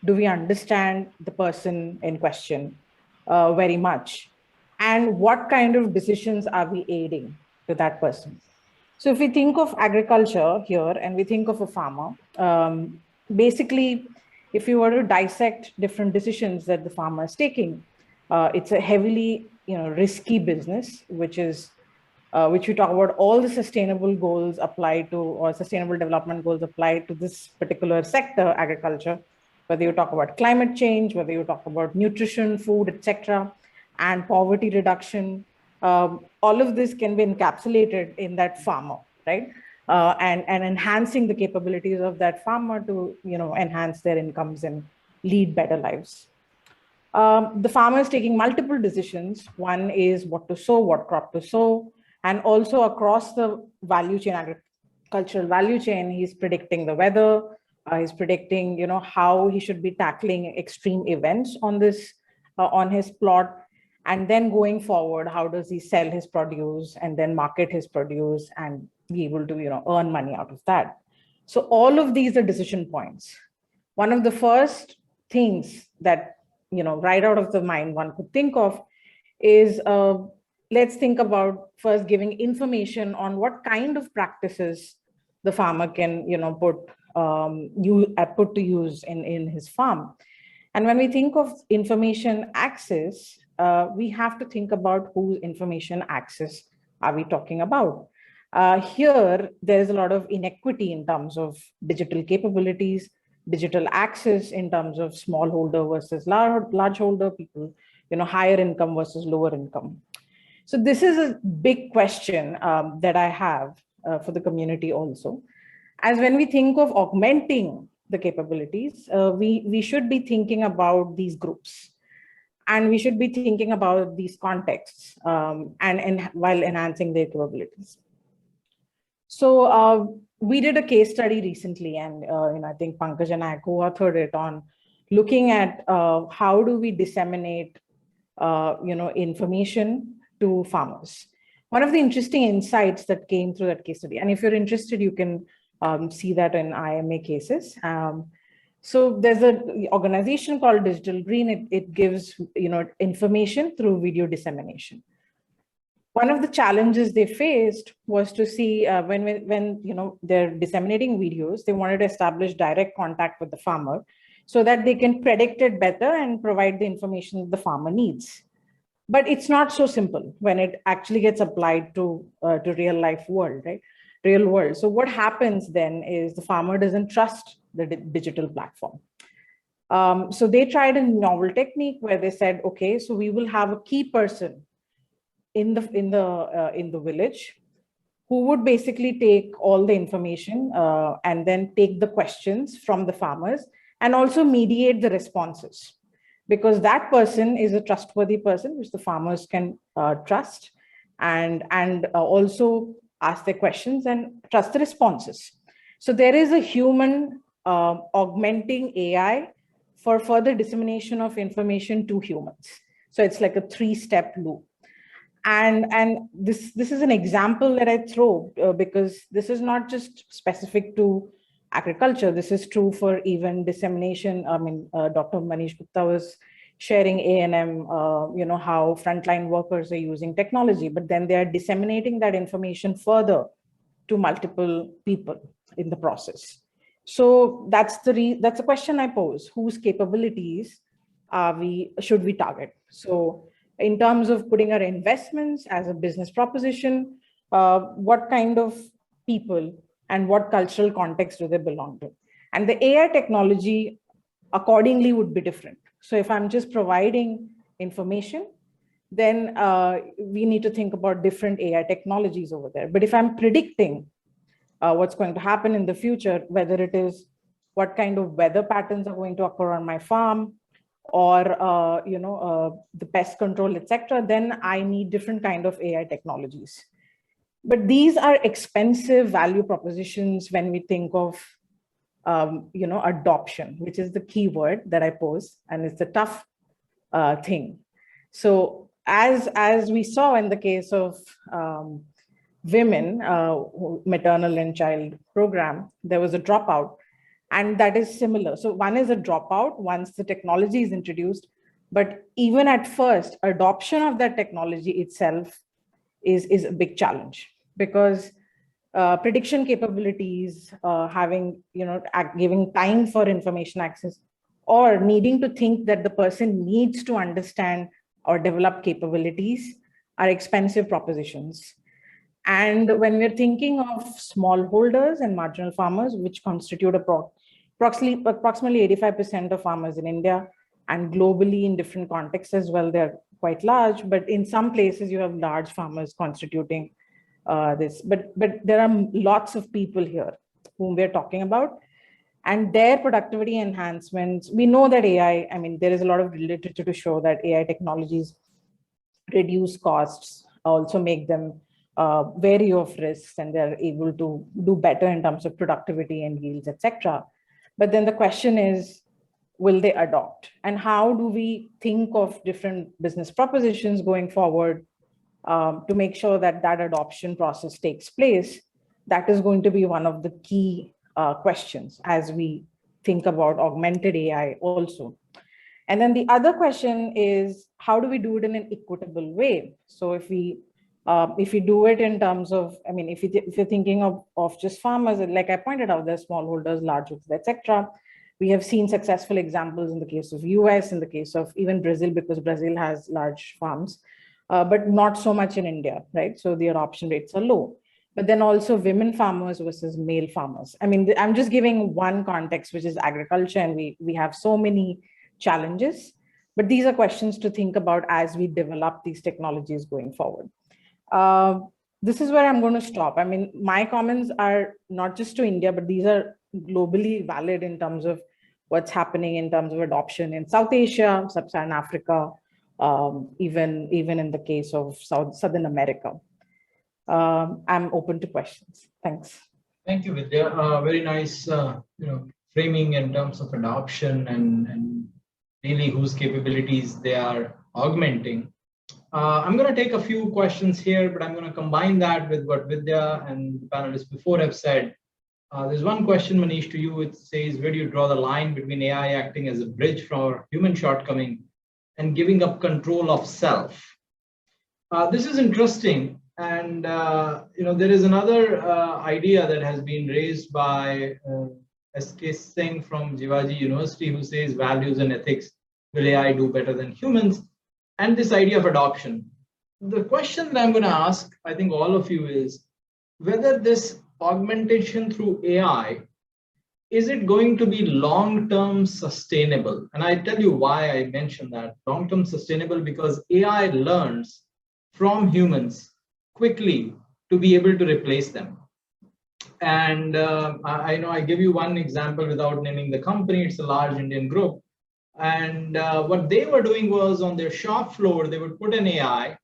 Do we understand the person in question very much? And what kind of decisions are we aiding to that person? So if we think of agriculture here and we think of a farmer, basically, if you were to dissect different decisions that the farmer is taking, it's a heavily risky business, which we talk about all the sustainable goals apply to, or sustainable development goals apply to this particular sector, agriculture, whether you talk about climate change, whether you talk about nutrition, food, etc., and poverty reduction. All of this can be encapsulated in that farmer, right? And enhancing the capabilities of that farmer to enhance their incomes and lead better lives. The farmer is taking multiple decisions. One is what to sow, what crop to sow, and also across the value chain, cultural value chain. He's predicting the weather. He's predicting, how he should be tackling extreme events on this, on his plot. And then going forward, how does he sell his produce and then market his produce and be able to, earn money out of that? So all of these are decision points. One of the first things that, right out of the mind one could think of is, let's think about first giving information on what kind of practices the farmer can, put to use in his farm. And when we think of information access, we have to think about whose information access are we talking about. Here, there is a lot of inequity in terms of digital capabilities, digital access in terms of smallholder versus large holder people, higher income versus lower income. So this is a big question that I have for the community also. As when we think of augmenting the capabilities, we should be thinking about these groups, and we should be thinking about these contexts and while enhancing their capabilities. So we did a case study recently, and I think Pankaj and I co-authored it on looking at how do we disseminate information to farmers. One of the interesting insights that came through that case study, and if you're interested, you can see that in IMA cases. So there's an organization called Digital Green. It gives information through video dissemination. One of the challenges they faced was to see when they're disseminating videos, they wanted to establish direct contact with the farmer so that they can predict it better and provide the information that the farmer needs. But it's not so simple when it actually gets applied to real life world, right? Real world. So what happens then is the farmer doesn't trust the digital platform. So they tried a novel technique where they said, okay, so we will have a key person in the village who would basically take all the information and then take the questions from the farmers and also mediate the responses, because that person is a trustworthy person which the farmers can trust and also ask their questions and trust the responses. So there is a human augmenting AI for further dissemination of information to humans. So it's like a 3-step loop. And this is an example that I throw because this is not just specific to agriculture. This is true for even dissemination. I mean, Dr. Manish Gupta was sharing A&M, how frontline workers are using technology, but then they are disseminating that information further to multiple people in the process. So that's the question I pose: whose capabilities should we target? So in terms of putting our investments as a business proposition, what kind of people and what cultural context do they belong to? And the AI technology accordingly would be different. So if I'm just providing information, then we need to think about different AI technologies over there. But if I'm predicting what's going to happen in the future, whether it is what kind of weather patterns are going to occur on my farm, or the pest control, etc., then I need different kind of AI technologies. But these are expensive value propositions when we think of adoption, which is the key word that I pose, and it's a tough thing. So as we saw in the case of women, maternal and child program, there was a dropout. And that is similar. So one is a dropout once the technology is introduced, but even at first, adoption of that technology itself is a big challenge, because prediction capabilities, giving time for information access, or needing to think that the person needs to understand or develop capabilities are expensive propositions. And when we're thinking of smallholders and marginal farmers, which constitute approximately 85% of farmers in India, and globally in different contexts as well, they're quite large, but in some places you have large farmers constituting this. But there are lots of people here whom we're talking about, and their productivity enhancements. We know that AI, I mean, there is a lot of literature to show that AI technologies reduce costs, also make them wary of risks and they're able to do better in terms of productivity and yields, etc. But then the question is, will they adopt? And how do we think of different business propositions going forward to make sure that that adoption process takes place? That is going to be one of the key questions as we think about augmented AI also. And then the other question is, how do we do it in an equitable way? So if we do it in terms of, I mean, if you're thinking of just farmers, like I pointed out, there's smallholders, largeholders, etc. We have seen successful examples in the case of US, in the case of even Brazil, because Brazil has large farms, but not so much in India, right? So the adoption rates are low. But then also women farmers versus male farmers. I mean, I'm just giving one context, which is agriculture, and we have so many challenges, but these are questions to think about as we develop these technologies going forward. This is where I'm going to stop. I mean, my comments are not just to India, but these are globally valid in terms of what's happening in terms of adoption in South Asia, Sub-Saharan Africa, even in the case of Southern America. I'm open to questions. Thanks. Thank you, Vidya. Very nice, framing in terms of adoption and really whose capabilities they are augmenting. I'm going to take a few questions here, but I'm going to combine that with what Vidya and the panelists before have said. There's one question, Manish, to you. It says, where do you draw the line between AI acting as a bridge for human shortcoming and giving up control of self? This is interesting. And, there is another idea that has been raised by S.K. Singh from Jivaji University, who says values and ethics, will AI do better than humans? And this idea of adoption. The question that I'm going to ask, I think all of you, is whether this augmentation through AI, is it going to be long-term sustainable? And I tell you why I mention that. Long-term sustainable, because AI learns from humans quickly to be able to replace them. And I know I give you one example without naming the company. It's a large Indian group. And what they were doing was, on their shop floor, they would put an AI.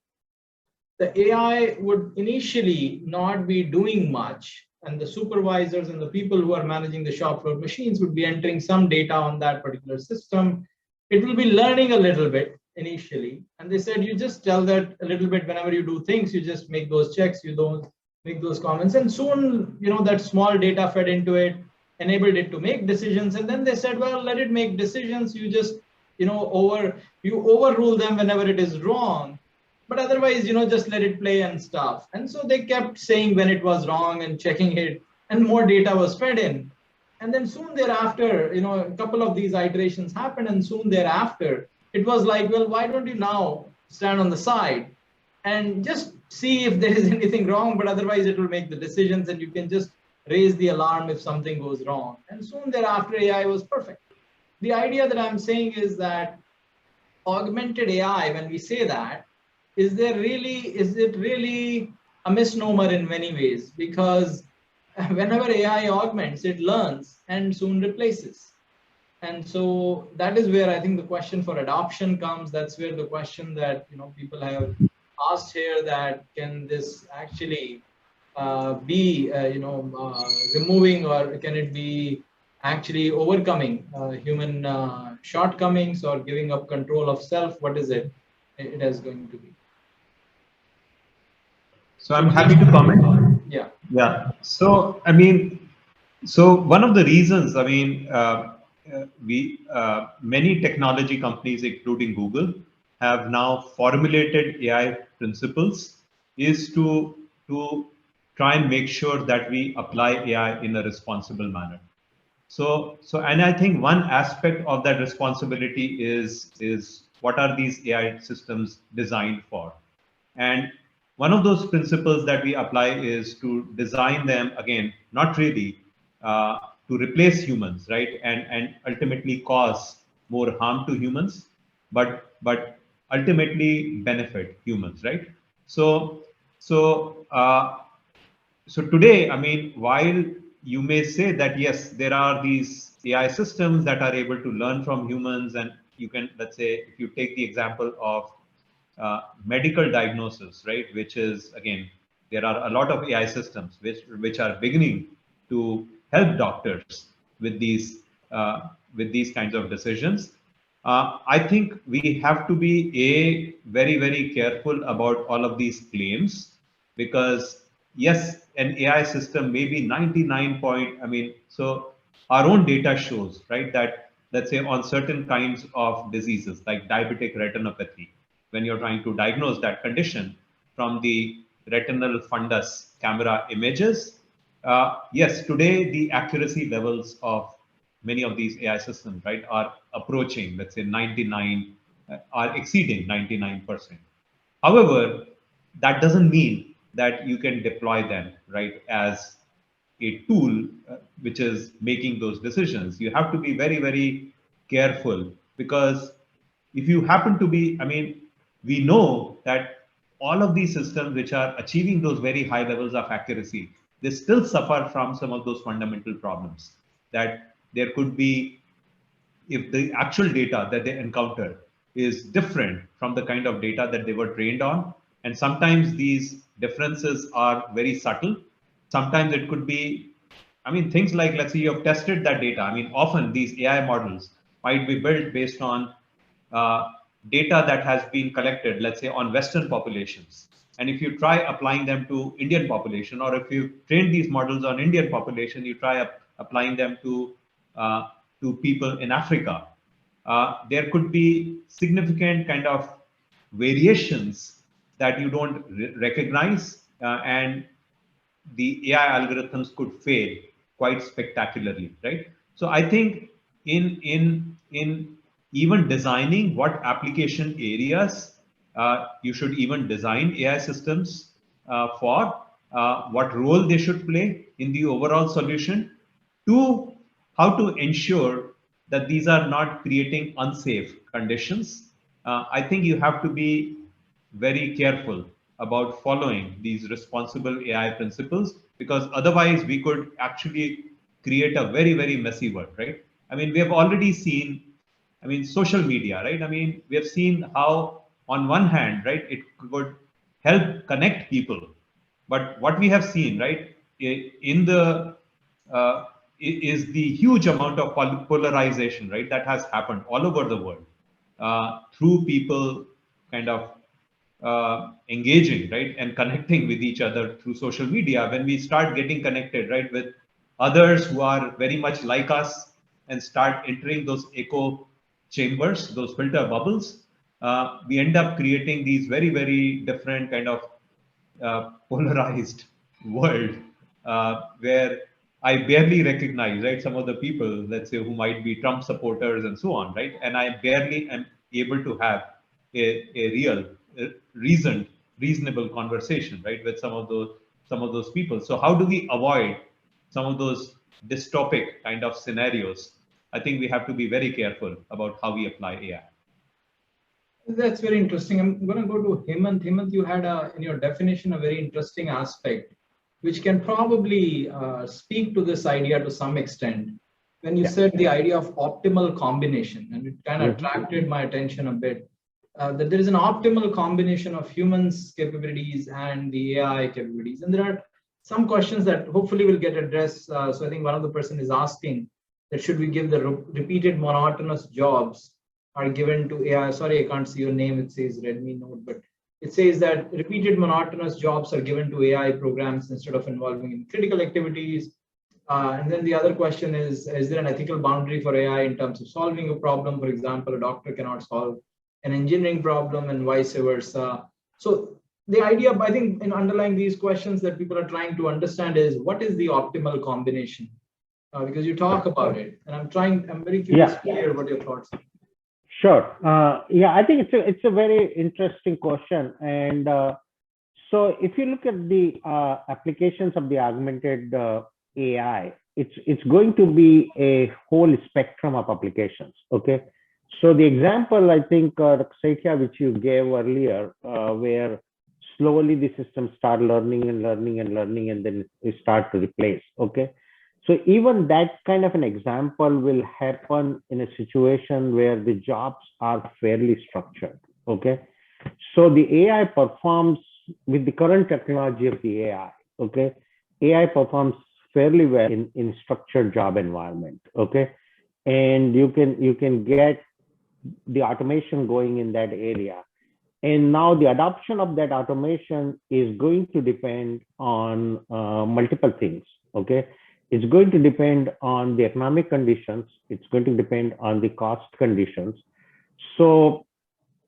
The AI would initially not be doing much, and the supervisors and the people who are managing the shop floor machines would be entering some data on that particular system. It will be learning a little bit initially. And they said, you just tell that a little bit whenever you do things, you just make those checks, you don't make those comments. And soon, that small data fed into it, enabled it to make decisions. And then they said, well, let it make decisions. You just, you overrule them whenever it is wrong. But otherwise, just let it play and stuff. And so they kept saying when it was wrong and checking it, and more data was fed in. And then soon thereafter, a couple of these iterations happened, and soon thereafter, it was like, well, why don't you now stand on the side and just see if there is anything wrong, but otherwise it will make the decisions and you can just raise the alarm if something goes wrong. And soon thereafter, AI was perfect. The idea that I'm saying is that augmented AI, when we say that, is it really a misnomer in many ways? Because whenever AI augments, it learns and soon replaces. And so that is where I think the question for adoption comes. That's where the question that people have asked here, that can this actually be removing, or can it be actually overcoming human shortcomings or giving up control of self? What is it is going to be? So I'm happy to comment. Yeah. Yeah. So one of the reasons, many technology companies, including Google, have now formulated AI principles is to try and make sure that we apply AI in a responsible manner. So and I think one aspect of that responsibility is what are these AI systems designed for? And one of those principles that we apply is to design them, again, not really to replace humans, right? And ultimately cause more harm to humans, but ultimately benefit humans, right? So today, while you may say that, yes, there are these AI systems that are able to learn from humans, and you can, let's say, if you take the example of medical diagnosis, right, which is, again, There are a lot of AI systems which are beginning to help doctors with these kinds of decisions. I think we have to be very careful about all of these claims, because yes, an AI system may be 99 point. I mean, so our own data shows, right, that let's say on certain kinds of diseases like diabetic retinopathy, when you're trying to diagnose that condition from the retinal fundus camera images, yes, today the accuracy levels of many of these AI systems, right, are approaching, let's say 99, are exceeding 99%. However, that doesn't mean that you can deploy them, right, as a tool which is making those decisions. You have to be very careful, because if you happen to be, I mean, we know that all of these systems which are achieving those very high levels of accuracy, they still suffer from some of those fundamental problems, that there could be, if the actual data that they encounter is different from the kind of data that they were trained on, and sometimes these differences are very subtle. Sometimes it could be, I mean, things like, let's say you have tested that data. I mean, often these AI models might be built based on data that has been collected, let's say on Western populations. And if you try applying them to Indian population, or if you train these models on Indian population, you try applying them to people in Africa, there could be significant kind of variations that you don't recognize, and the AI algorithms could fail quite spectacularly, right? So I think in even designing what application areas you should even design AI systems for, what role they should play in the overall solution, to how to ensure that these are not creating unsafe conditions. I think you have to be very careful about following these responsible AI principles, because otherwise we could actually create a very messy world, right? I mean, we have already seen, I mean, social media, right? I mean, we have seen how on one hand, right, it could help connect people. But what we have seen, right, in the is the huge amount of polarization, right, that has happened all over the world through people kind of engaging, right, and connecting with each other through social media. When we start getting connected, right, with others who are very much like us, and start entering those echo chambers, those filter bubbles, we end up creating these very different kind of polarized world, where I barely recognize, right, some of the people, let's say, who might be Trump supporters and so on, right, and I barely am able to have a real, reasoned, reasonable conversation, right, with some of those people. So how do we avoid some of those dystopic kind of scenarios? I think we have to be very careful about how we apply AI. That's very interesting. I'm going to go to Hemant. Hemant, you had in your definition a very interesting aspect, which can probably speak to this idea to some extent. When you said the idea of optimal combination, and it kind of attracted my attention a bit, that there is an optimal combination of humans' capabilities and the AI capabilities. And there are some questions that hopefully will get addressed. So I think one of the person is asking that should we give the repeated monotonous jobs are given to AI. Sorry, I can't see your name. It says Redmi Note, but it says that repeated monotonous jobs are given to AI programs instead of involving in critical activities. And then the other question is there an ethical boundary for AI in terms of solving a problem? For example, a doctor cannot solve an engineering problem and vice versa. So the idea, I think, in underlying these questions that people are trying to understand is what is the optimal combination? Because you talk about it, and I'm very curious to hear what your thoughts are. Sure. Yeah, I think it's a very interesting question. And so if you look at the applications of the augmented AI, it's going to be a whole spectrum of applications. Okay. So the example, I think, Saikia, which you gave earlier, where slowly the system start learning, and then it start to replace. Okay. So even that kind of an example will happen in a situation where the jobs are fairly structured. Okay. So the AI performs with the current technology of the AI, okay, AI performs fairly well in structured job environment, okay, and you can get the automation going in that area. And now the adoption of that automation is going to depend on multiple things, okay? It's going to depend on the economic conditions. It's going to depend on the cost conditions. So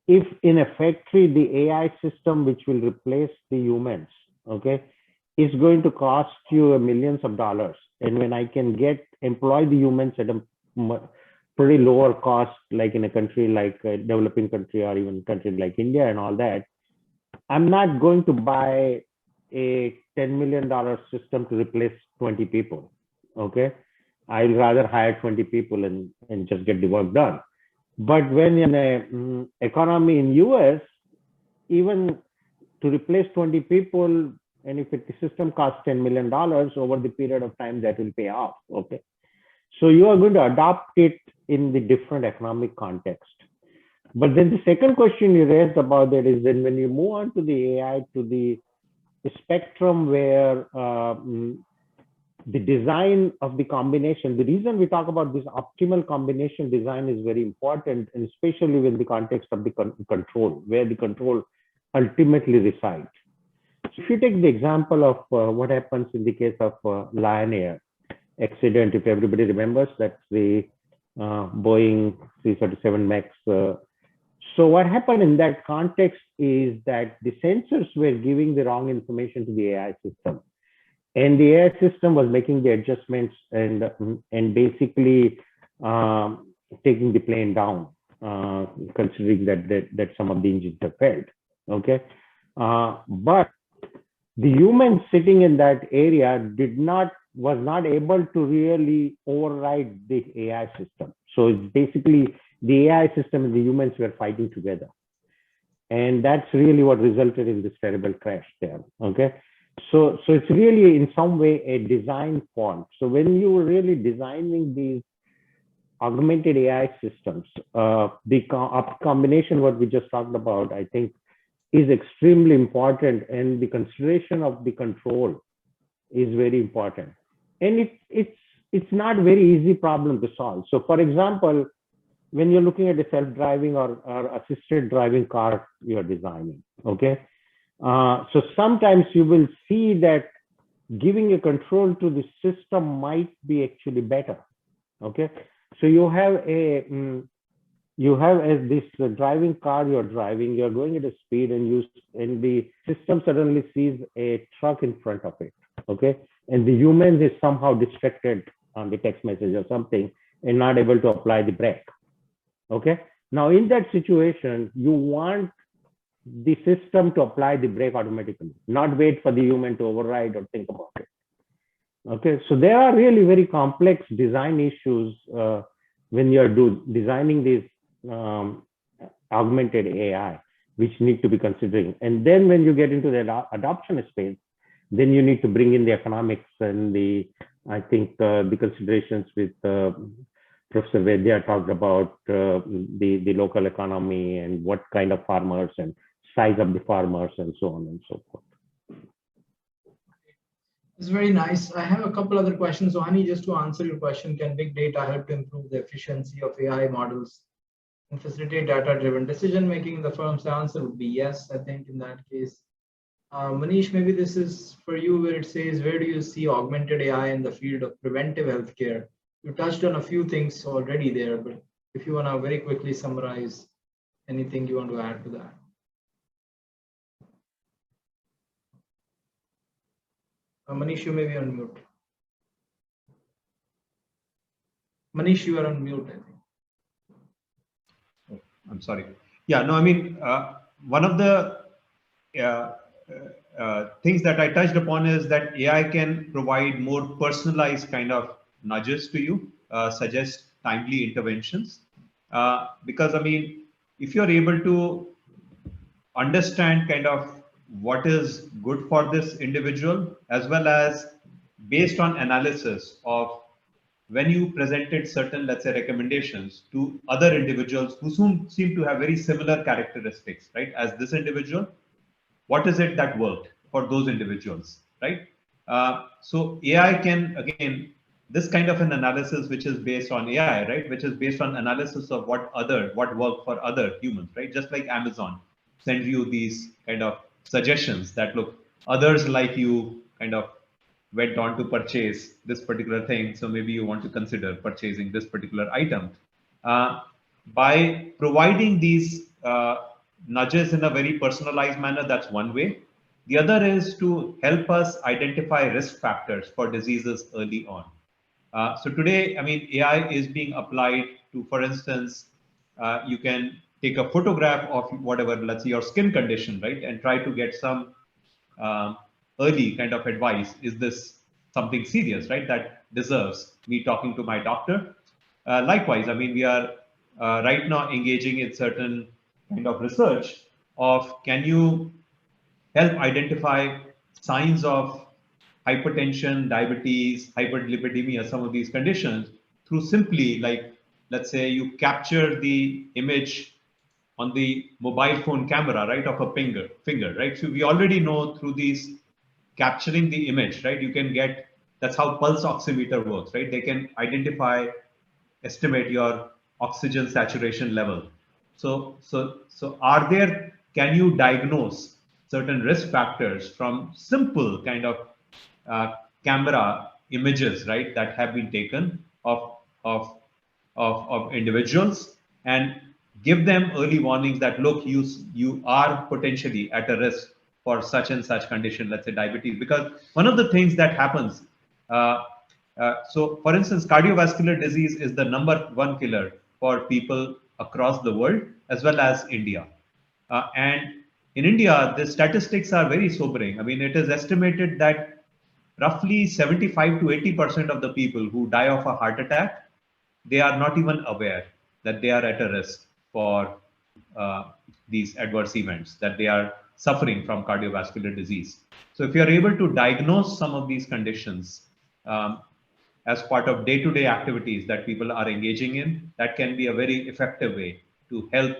if in a factory, the AI system, which will replace the humans, okay, is going to cost you millions of dollars. And when I can employ the humans at a pretty lower cost, like in a country like a developing country or even country like India and all that, I'm not going to buy a $10 million system to replace 20 people, okay? I'll rather hire 20 people and just get the work done. But when in a economy in US, even to replace 20 people, and if the system costs $10 million over the period of time, that will pay off, okay? So you are going to adopt it in the different economic context. But then the second question you raised about that is then when you move on to the AI, to the spectrum where the design of the combination, the reason we talk about this optimal combination design is very important, and especially in the context of the control, where the control ultimately resides. So if you take the example of what happens in the case of Lion Air accident, if everybody remembers, that's the Boeing 337 MAX. So what happened in that context is that the sensors were giving the wrong information to the AI system. And the AI system was making the adjustments and basically taking the plane down, considering that some of the engines have failed. Okay, but the human sitting in that area was not able to really override the AI system. So it's basically the AI system and the humans were fighting together, and that's really what resulted in this terrible crash there. Okay. So it's really in some way a design fault. So when you were really designing these augmented AI systems, the combination what we just talked about, I think, is extremely important, and the consideration of the control is very important. And it's not very easy problem to solve. So for example, when you're looking at a self-driving or assisted driving car you're designing, okay? So sometimes you will see that giving a control to the system might be actually better. Okay, so you have as this driving car you're driving, you're going at a speed, and the system suddenly sees a truck in front of it. Okay, and the human is somehow distracted on the text message or something and not able to apply the brake. Okay, now in that situation, you want the system to apply the brake automatically, not wait for the human to override or think about it. Okay, so there are really very complex design issues when you're designing these augmented AI, which need to be considering. And then when you get into the adoption space, then you need to bring in the economics and the considerations with Professor Vaidya talked about the local economy and what kind of farmers and size of the farmers and so on and so forth. It's very nice. I have a couple other questions. So Hani, just to answer your question, can big data help to improve the efficiency of AI models and facilitate data-driven decision-making? The firm's answer would be yes, I think in that case. Manish, maybe this is for you, where it says, where do you see augmented AI in the field of preventive healthcare? You touched on a few things already there, but if you want to very quickly summarize anything you want to add to that. Manish, you may be on mute. Manish, you are on mute, I think. Oh, I'm sorry. Yeah, no, I mean, one of the things that I touched upon is that AI can provide more personalized kind of nudges to you, suggest timely interventions. Because, I mean, if you're able to understand kind of what is good for this individual, as well as based on analysis of when you presented certain, let's say, recommendations to other individuals who seem to have very similar characteristics, right, as this individual, what is it that worked for those individuals, right? So AI can, again, this kind of an analysis, which is based on AI, right, which is based on analysis of what worked for other humans, right? Just like Amazon sends you these kind of suggestions that, look, others like you kind of went on to purchase this particular thing, so maybe you want to consider purchasing this particular item. By providing these nudges in a very personalized manner, that's one way. The other is to help us identify risk factors for diseases early on. So today, I mean, AI is being applied to, for instance, you can take a photograph of whatever, let's say your skin condition, right, and try to get some early kind of advice. Is this something serious, right, that deserves me talking to my doctor? Likewise, I mean, we are right now engaging in certain kind of research of, can you help identify signs of hypertension, diabetes, hyperlipidemia, some of these conditions, through simply, like, let's say you capture the image on the mobile phone camera, right, of a finger, right? So we already know through these capturing the image, right, you can get, that's how pulse oximeter works, right? They can identify, estimate your oxygen saturation level. So are there, can you diagnose certain risk factors from simple kind of camera images, right, that have been taken of individuals, and give them early warnings that, look, you are potentially at a risk for such and such condition, let's say diabetes. Because one of the things that happens, so for instance, cardiovascular disease is the #1 killer for people across the world as well as India. And in India, the statistics are very sobering. I mean, it is estimated that roughly 75 to 80% of the people who die of a heart attack, they are not even aware that they are at a risk for these adverse events, that they are suffering from cardiovascular disease. So if you are able to diagnose some of these conditions as part of day-to-day activities that people are engaging in, that can be a very effective way to help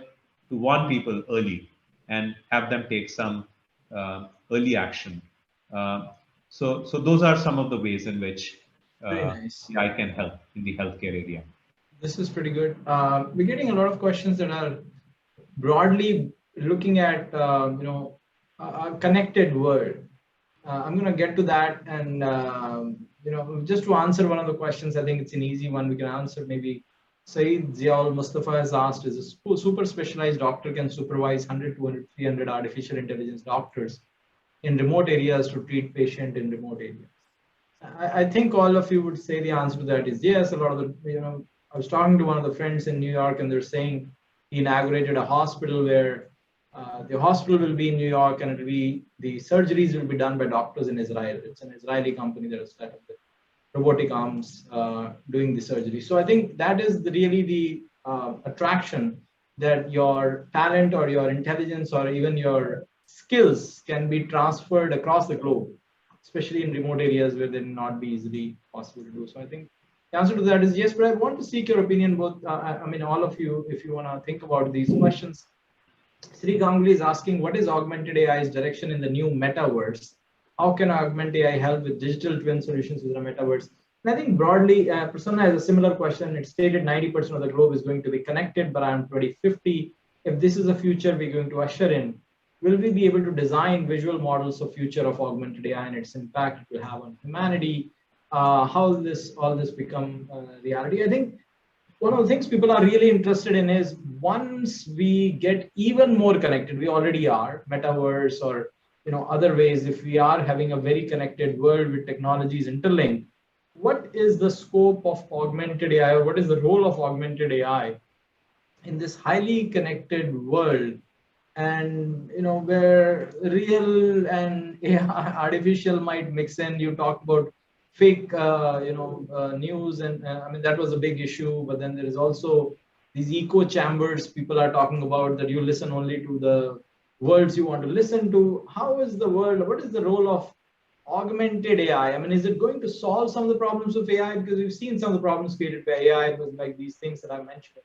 to warn people early and have them take some early action. So those are some of the ways in which Very nice. I can help in the healthcare area. This is pretty good. We're getting a lot of questions that are broadly looking at a connected world. I'm going to get to that, and just to answer one of the questions, I think it's an easy one we can answer. Maybe Saeed Ziaul Mustafa has asked, is a super specialized doctor can supervise 100, 200, 300 artificial intelligence doctors in remote areas to treat patient in remote areas? I think all of you would say the answer to that is yes. A lot of the, I was talking to one of the friends in New York, and they're saying he inaugurated a hospital where the hospital will be in New York, and the surgeries will be done by doctors in Israel. It's an Israeli company that has set up the robotic arms doing the surgery. So I think that is really the attraction, that your talent or your intelligence or even your skills can be transferred across the globe, especially in remote areas where they may not be easily possible to do. So I think the answer to that is yes, but I want to seek your opinion, both, all of you, if you want to think about these questions. Sri Ganguly is asking, what is augmented AI's direction in the new metaverse? How can augmented AI help with digital twin solutions within the metaverse? And I think broadly, Prasanna has a similar question. It stated 90% of the globe is going to be connected by around 2050. If this is a future we're going to usher in, will we be able to design visual models of future of augmented AI and its impact it will have on humanity? How will all this become reality? I think one of the things people are really interested in is, once we get even more connected, we already are, metaverse or other ways, if we are having a very connected world with technologies interlinked, what is the scope of augmented AI, or what is the role of augmented AI in this highly connected world? And where real and artificial might mix in. You talked about fake news, and that was a big issue. But then there is also these echo chambers people are talking about, that you listen only to the words you want to listen to. How is the world, what is the role of augmented AI? Is it going to solve some of the problems of AI? Because we've seen some of the problems created by AI. It was like these things that I mentioned,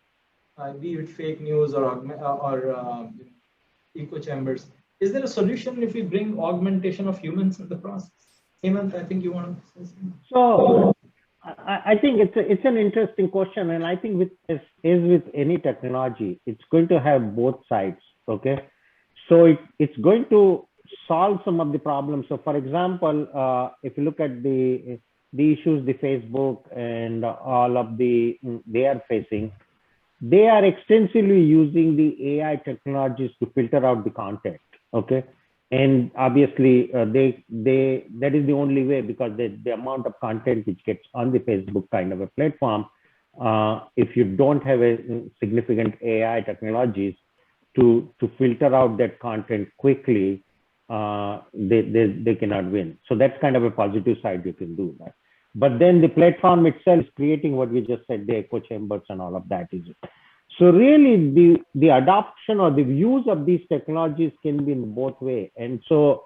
be it fake news or echo chambers. is there a solution if we bring augmentation of humans in the process? Hemant, I think you want to say something. So I think it's an interesting question, and I think as with any technology, it's going to have both sides. Okay, so it's going to solve some of the problems. So, for example, if you look at the issues the Facebook and all of they are facing, they are extensively using the AI technologies to filter out the content. Okay. And obviously, that is the only way, because the amount of content which gets on the Facebook kind of a platform, if you don't have a significant AI technologies to filter out that content quickly, they cannot win. So that's kind of a positive side you can do that. But then the platform itself is creating what we just said, the echo chambers and all of that. So really the adoption or the use of these technologies can be in both ways. And so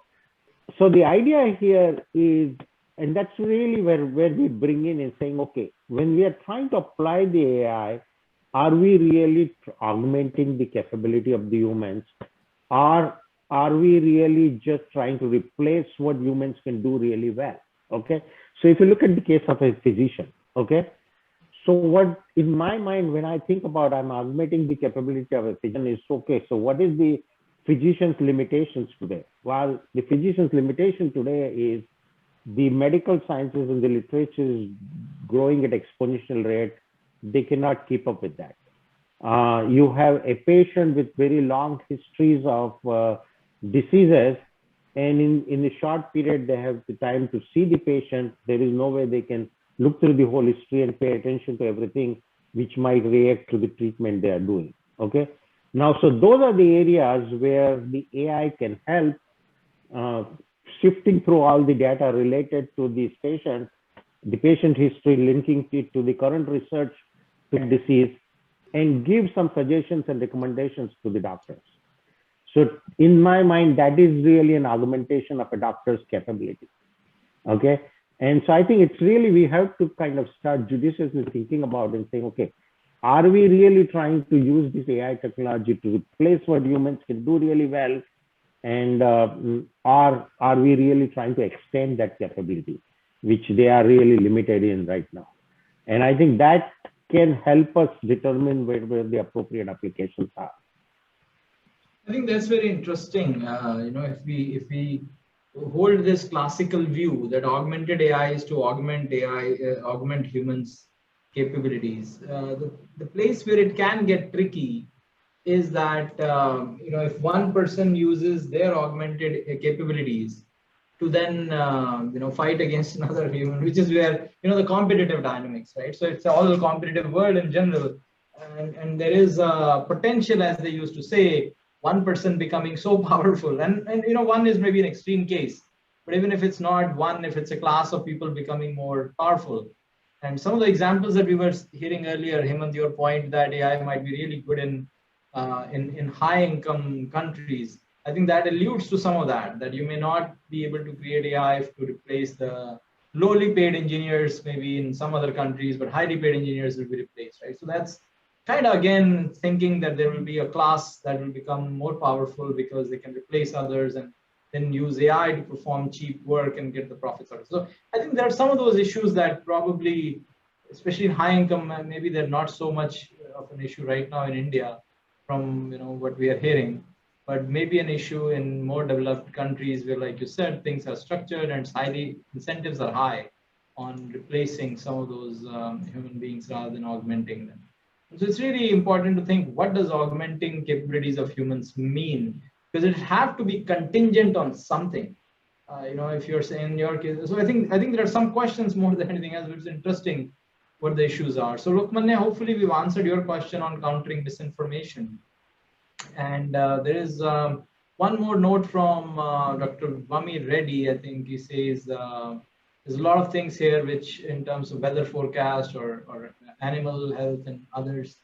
the idea here is, and that's really where we bring in and saying, okay, when we are trying to apply the AI, are we really augmenting the capability of the humans? Are we really just trying to replace what humans can do really well? Okay. So if you look at the case of a physician, okay. So what in my mind, when I think about I'm augmenting the capability of a physician, is okay. So what is the physician's limitations today? Well, the physician's limitation today is the medical sciences and the literature is growing at exponential rate. They cannot keep up with that. You have a patient with very long histories of diseases, and in a short period, they have the time to see the patient. There is no way they can look through the whole history and pay attention to everything which might react to the treatment they are doing. Okay. Now, so those are the areas where the AI can help shifting through all the data related to this patient, the patient history, linking it to the current research to disease, and give some suggestions and recommendations to the doctors. So in my mind, that is really an augmentation of a doctor's capability. Okay. And so I think it's really, we have to kind of start judiciously thinking about and saying, okay, are we really trying to use this AI technology to replace what humans can do really well? And are we really trying to extend that capability, which they are really limited in right now? And I think that can help us determine where the appropriate applications are. I think that's very interesting. If we hold this classical view that augmented AI is to augment augment humans' capabilities, the place where it can get tricky is that if one person uses their augmented capabilities to then fight against another human, which is where the competitive dynamics, right? So it's all a competitive world in general, and there is potential, as they used to say, one person becoming so powerful, and one is maybe an extreme case, but even if it's not one, if it's a class of people becoming more powerful. And some of the examples that we were hearing earlier, Hemant, your point that AI might be really good in high income countries, I think that alludes to some of that you may not be able to create AI to replace the lowly paid engineers maybe in some other countries, but highly paid engineers will be replaced, right? So that's kind of, again, thinking that there will be a class that will become more powerful because they can replace others and then use AI to perform cheap work and get the profits out of it. So I think there are some of those issues that probably, especially in high income, maybe they're not so much of an issue right now in India from what we are hearing, but maybe an issue in more developed countries where, like you said, things are structured and incentives are high on replacing some of those human beings rather than augmenting them. So it's really important to think, what does augmenting capabilities of humans mean? Because it have to be contingent on something. If you're saying in your case, so I think there are some questions more than anything else, which is interesting what the issues are. So Lokmanya, hopefully we've answered your question on countering misinformation. And there is one more note from Dr. Vami Reddy. I think he says there's a lot of things here which, in terms of weather forecast or animal health and others,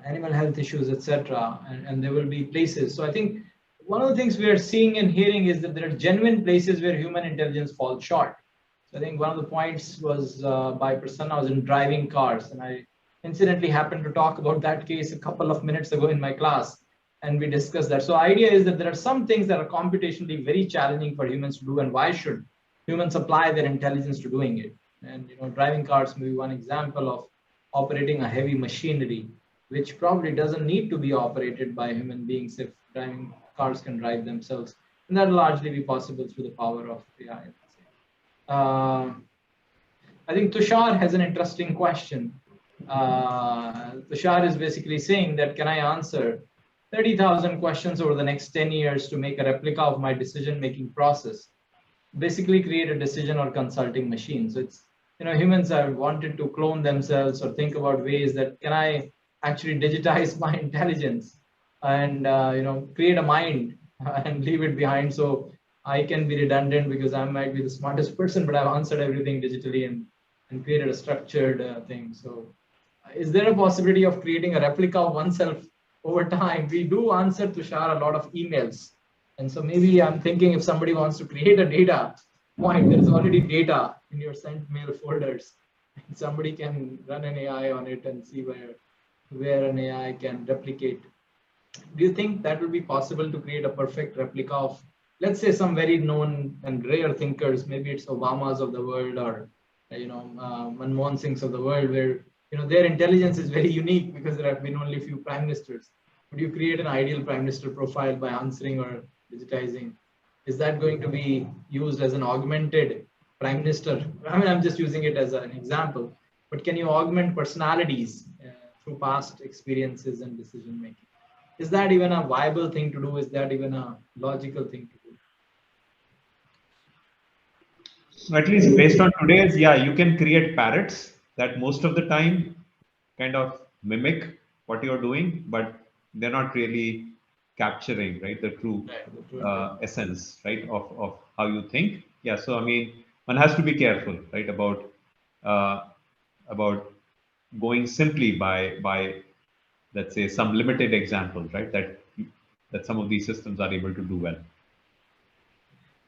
animal health issues, etc. And there will be places. So I think one of the things we are seeing and hearing is that there are genuine places where human intelligence falls short. So I think one of the points was by Prasanna was in driving cars, and I incidentally happened to talk about that case a couple of minutes ago in my class. and we discussed that. So idea is that there are some things that are computationally very challenging for humans to do, and why should humans apply their intelligence to doing it? And driving cars may be one example of operating a heavy machinery, which probably doesn't need to be operated by human beings if driving cars can drive themselves. And that'll largely be possible through the power of AI. I think Tushar has an interesting question. Tushar is basically saying that, can I answer 30,000 questions over the next 10 years to make a replica of my decision-making process? Basically create a decision or consulting machine. So it's, humans have wanted to clone themselves or think about ways that, can I actually digitize my intelligence and, create a mind and leave it behind so I can be redundant because I might be the smartest person, but I've answered everything digitally and created a structured thing. So is there a possibility of creating a replica of oneself over time? We do answer, Tushar, a lot of emails. And so maybe I'm thinking if somebody wants to create a data point, there's already data in your sent mail folders. Somebody can run an AI on it and see where an AI can replicate. Do you think that would be possible to create a perfect replica of, let's say, some very known and rare thinkers? Maybe it's Obamas of the world or Manmohan Singhs of the world, where their intelligence is very unique because there have been only a few prime ministers. Would you create an ideal prime minister profile by answering or digitizing? Is that going to be used as an augmented prime minister? I mean, I'm just using it as an example, but can you augment personalities through past experiences and decision making? Is that even a viable thing to do? Is that even a logical thing to do? At least based on today's, yeah, you can create parrots that most of the time kind of mimic what you're doing, but they're not really capturing, right, the true essence, right, of how you think. Yeah, so I mean, one has to be careful, right, about going simply by let's say some limited examples, right, that some of these systems are able to do well.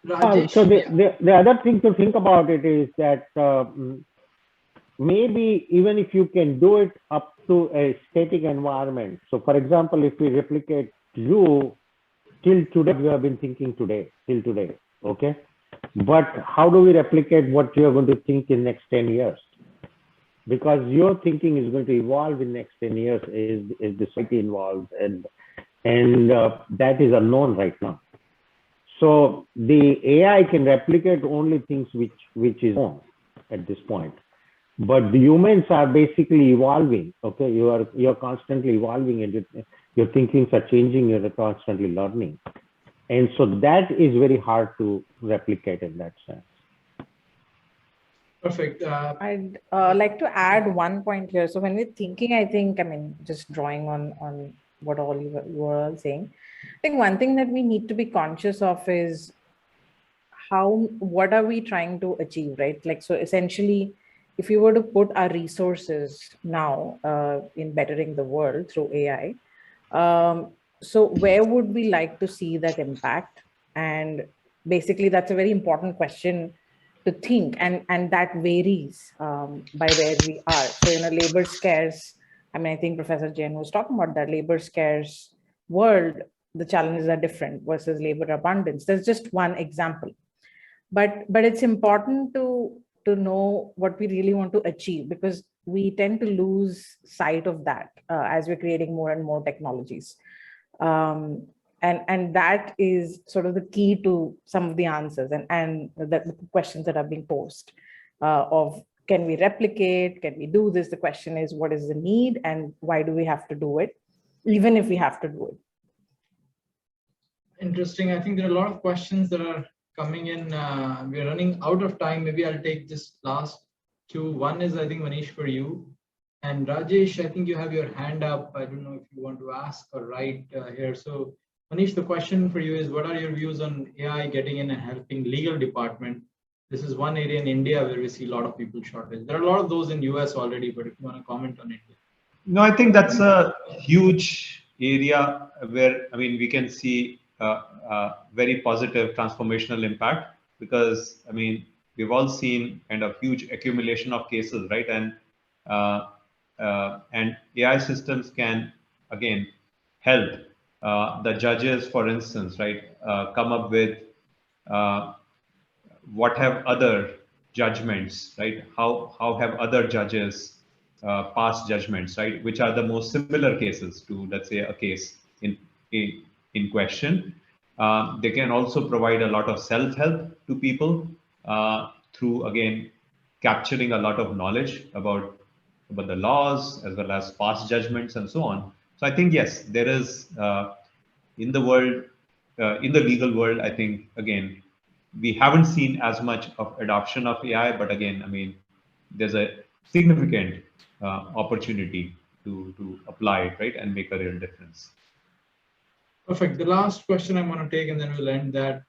Rajesh, So the other thing to think about it is that maybe even if you can do it up to a static environment. So for example, if we replicate you till today, you have been thinking till today, okay? But how do we replicate what you are going to think in next 10 years? Because your thinking is going to evolve in next 10 years is the society involved, and that is unknown right now. So the AI can replicate only things which is known at this point, but the humans are basically evolving. Okay, you're constantly evolving, and your thinkings are changing. You're constantly learning, and so that is very hard to replicate in that sense. Perfect. I'd like to add one point here. So when we're thinking, I mean, just drawing on what all you were all saying, I think one thing that we need to be conscious of is what are we trying to achieve, right? Like, so essentially, if we were to put our resources now in bettering the world through AI, so where would we like to see that impact? And basically, that's a very important question to think, and that varies by where we are. So, labor scarce, I mean, I think Professor Jain was talking about that labor scarce world, the challenges are different versus labor abundance. There's just one example, but it's important to know what we really want to achieve, because we tend to lose sight of that as we're creating more and more technologies. And that is sort of the key to some of the answers and the questions that are being posed of, can we replicate? Can we do this? The question is, what is the need and why do we have to do it, even if we have to do it? Interesting. I think there are a lot of questions that are coming in. We're running out of time. Maybe I'll take just last two. One is, I think, Manish, for you. And Rajesh, I think you have your hand up. I don't know if you want to ask or write here. So Manish, the question for you is, what are your views on AI getting in and helping legal department? This is one area in India where we see a lot of people shortage. There are a lot of those in US already, but if you want to comment on India. No, I think that's a huge area where, I mean, we can see very positive transformational impact, because, I mean, we've all seen kind of huge accumulation of cases, right? And AI systems can, again, help the judges, for instance, right, come up with what have other judgments, right? How have other judges passed judgments, right? Which are the most similar cases to, let's say, a case in, in question. They can also provide a lot of self-help to people through, again, capturing a lot of knowledge about the laws as well as past judgments and so on. So I think, yes, there is in the world, in the legal world, I think, again, we haven't seen as much of adoption of AI, but again, I mean, there's a significant opportunity to apply it, right, and make a real difference. Perfect. The last question I'm going to take, and then we'll end that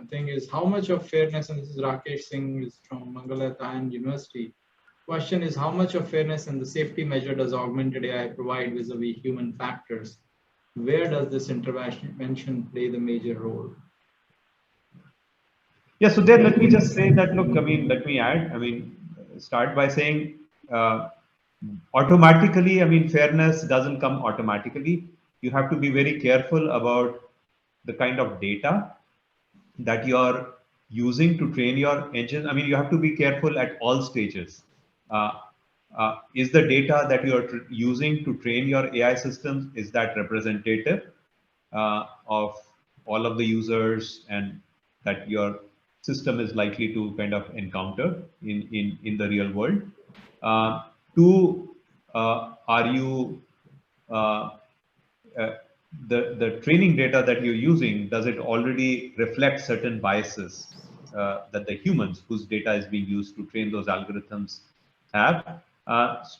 thing, is how much of fairness, and this is Rakesh Singh is from Mangalatayan University. Question is, how much of fairness and the safety measure does augmented AI provide vis-a-vis human factors? Where does this intervention play the major role? Yeah, so there, let me just say that, look, I mean, let me add, I mean, start by saying automatically, I mean, fairness doesn't come automatically. You have to be very careful about the kind of data that you're using to train your engine. I mean, you have to be careful at all stages. Is the data that you're using to train your AI systems, is that representative of all of the users and that your system is likely to kind of encounter in the real world? Two, are you the training data that you're using, does it already reflect certain biases that the humans whose data is being used to train those algorithms have?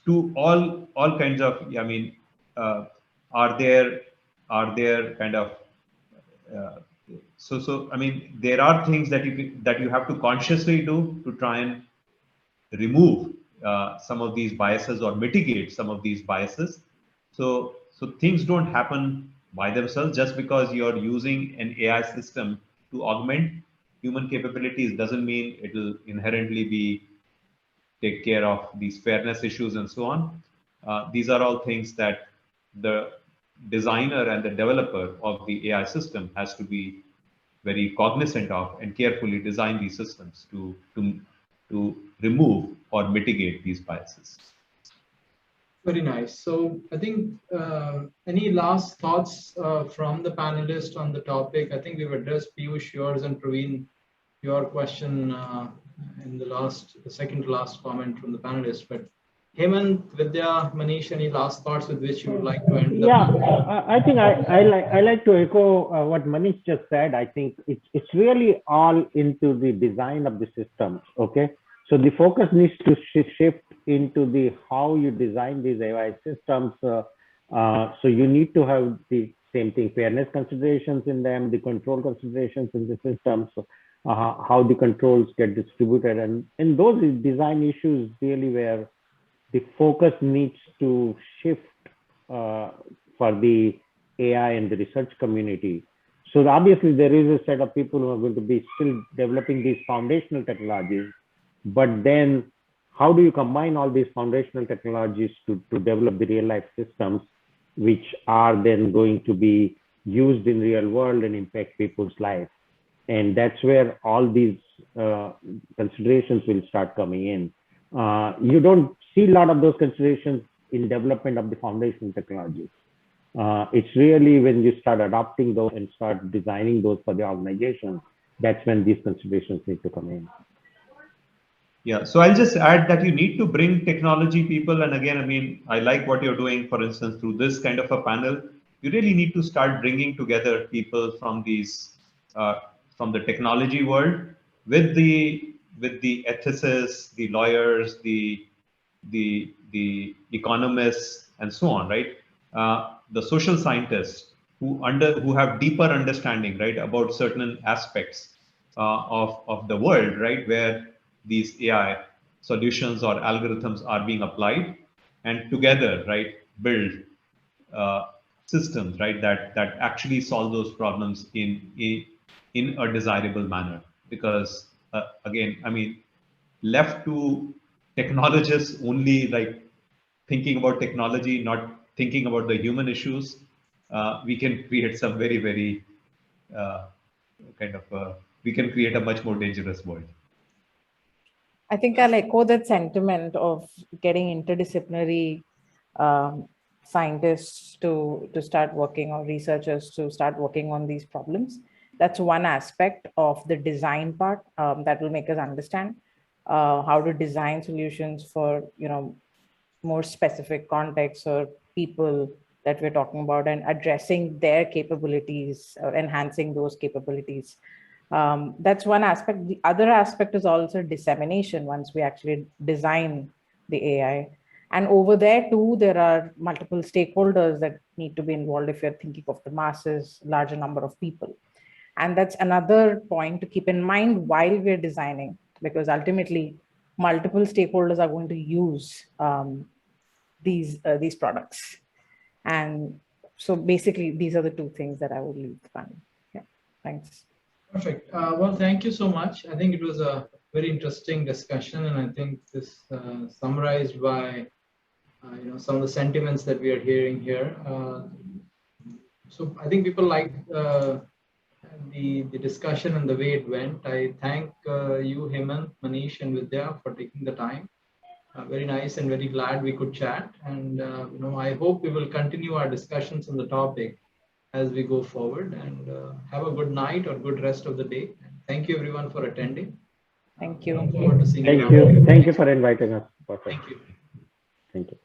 To all kinds of, I mean, are there kind of so I mean, there are things that you have to consciously do to try and remove some of these biases or mitigate some of these biases. So things don't happen by themselves. Just because you're using an AI system to augment human capabilities doesn't mean it will inherently take care of these fairness issues and so on. These are all things that the designer and the developer of the AI system has to be very cognizant of and carefully design these systems to remove or mitigate these biases. Very nice. So I think any last thoughts from the panelists on the topic? I think we've addressed Piyush, yours, and Praveen, your question in the second to last comment from the panelists. But Hemant, Vidya, Manish, any last thoughts with which you would like to end? Yeah, I think I like to echo what Manish just said. I think it's really all into the design of the system. Okay, so the focus needs to shift into the how you design these AI systems. So you need to have the same thing, fairness considerations in them, the control considerations in the systems, how the controls get distributed, and those design issues really where the focus needs to shift for the AI and the research community. So obviously there is a set of people who are going to be still developing these foundational technologies, but then how do you combine all these foundational technologies to develop the real life systems, which are then going to be used in real world and impact people's lives? And that's where all these considerations will start coming in. You don't see a lot of those considerations in development of the foundational technologies. It's really when you start adopting those and start designing those for the organization, that's when these considerations need to come in. Yeah, so I'll just add that you need to bring technology people. And again, I mean, I like what you're doing, for instance, through this kind of a panel. You really need to start bringing together people from these, from the technology world with the ethicists, the lawyers, the economists, and so on, right? The social scientists who have deeper understanding, right, about certain aspects of the world, right, where these AI solutions or algorithms are being applied, and together, right, build systems, right, that actually solve those problems in a desirable manner. Because again, I mean, left to technologists only like thinking about technology, not thinking about the human issues, we can create some very, very we can create a much more dangerous world. I think I'll echo that sentiment of getting interdisciplinary scientists to start working, or researchers to start working on these problems. That's one aspect of the design part that will make us understand how to design solutions for, more specific contexts or people that we're talking about, and addressing their capabilities or enhancing those capabilities. That's one aspect. The other aspect is also dissemination once we actually design the AI. And over there too, there are multiple stakeholders that need to be involved if you're thinking of the masses, larger number of people. And that's another point to keep in mind while we're designing, because ultimately multiple stakeholders are going to use these products. And so basically, these are the two things that I would leave on. Yeah, thanks. Perfect. Well, thank you so much. I think it was a very interesting discussion, and I think this summarized by some of the sentiments that we are hearing here. So I think people like the discussion and the way it went. I thank you, Hemant, Manish, and Vidya for taking the time. Very nice, and very glad we could chat. And I hope we will continue our discussions on the topic as we go forward. And have a good night or good rest of the day. And thank you, everyone, for attending. Thank you. Look forward to seeing Thank you. Thank you for inviting us. Perfect. Thank you. Thank you.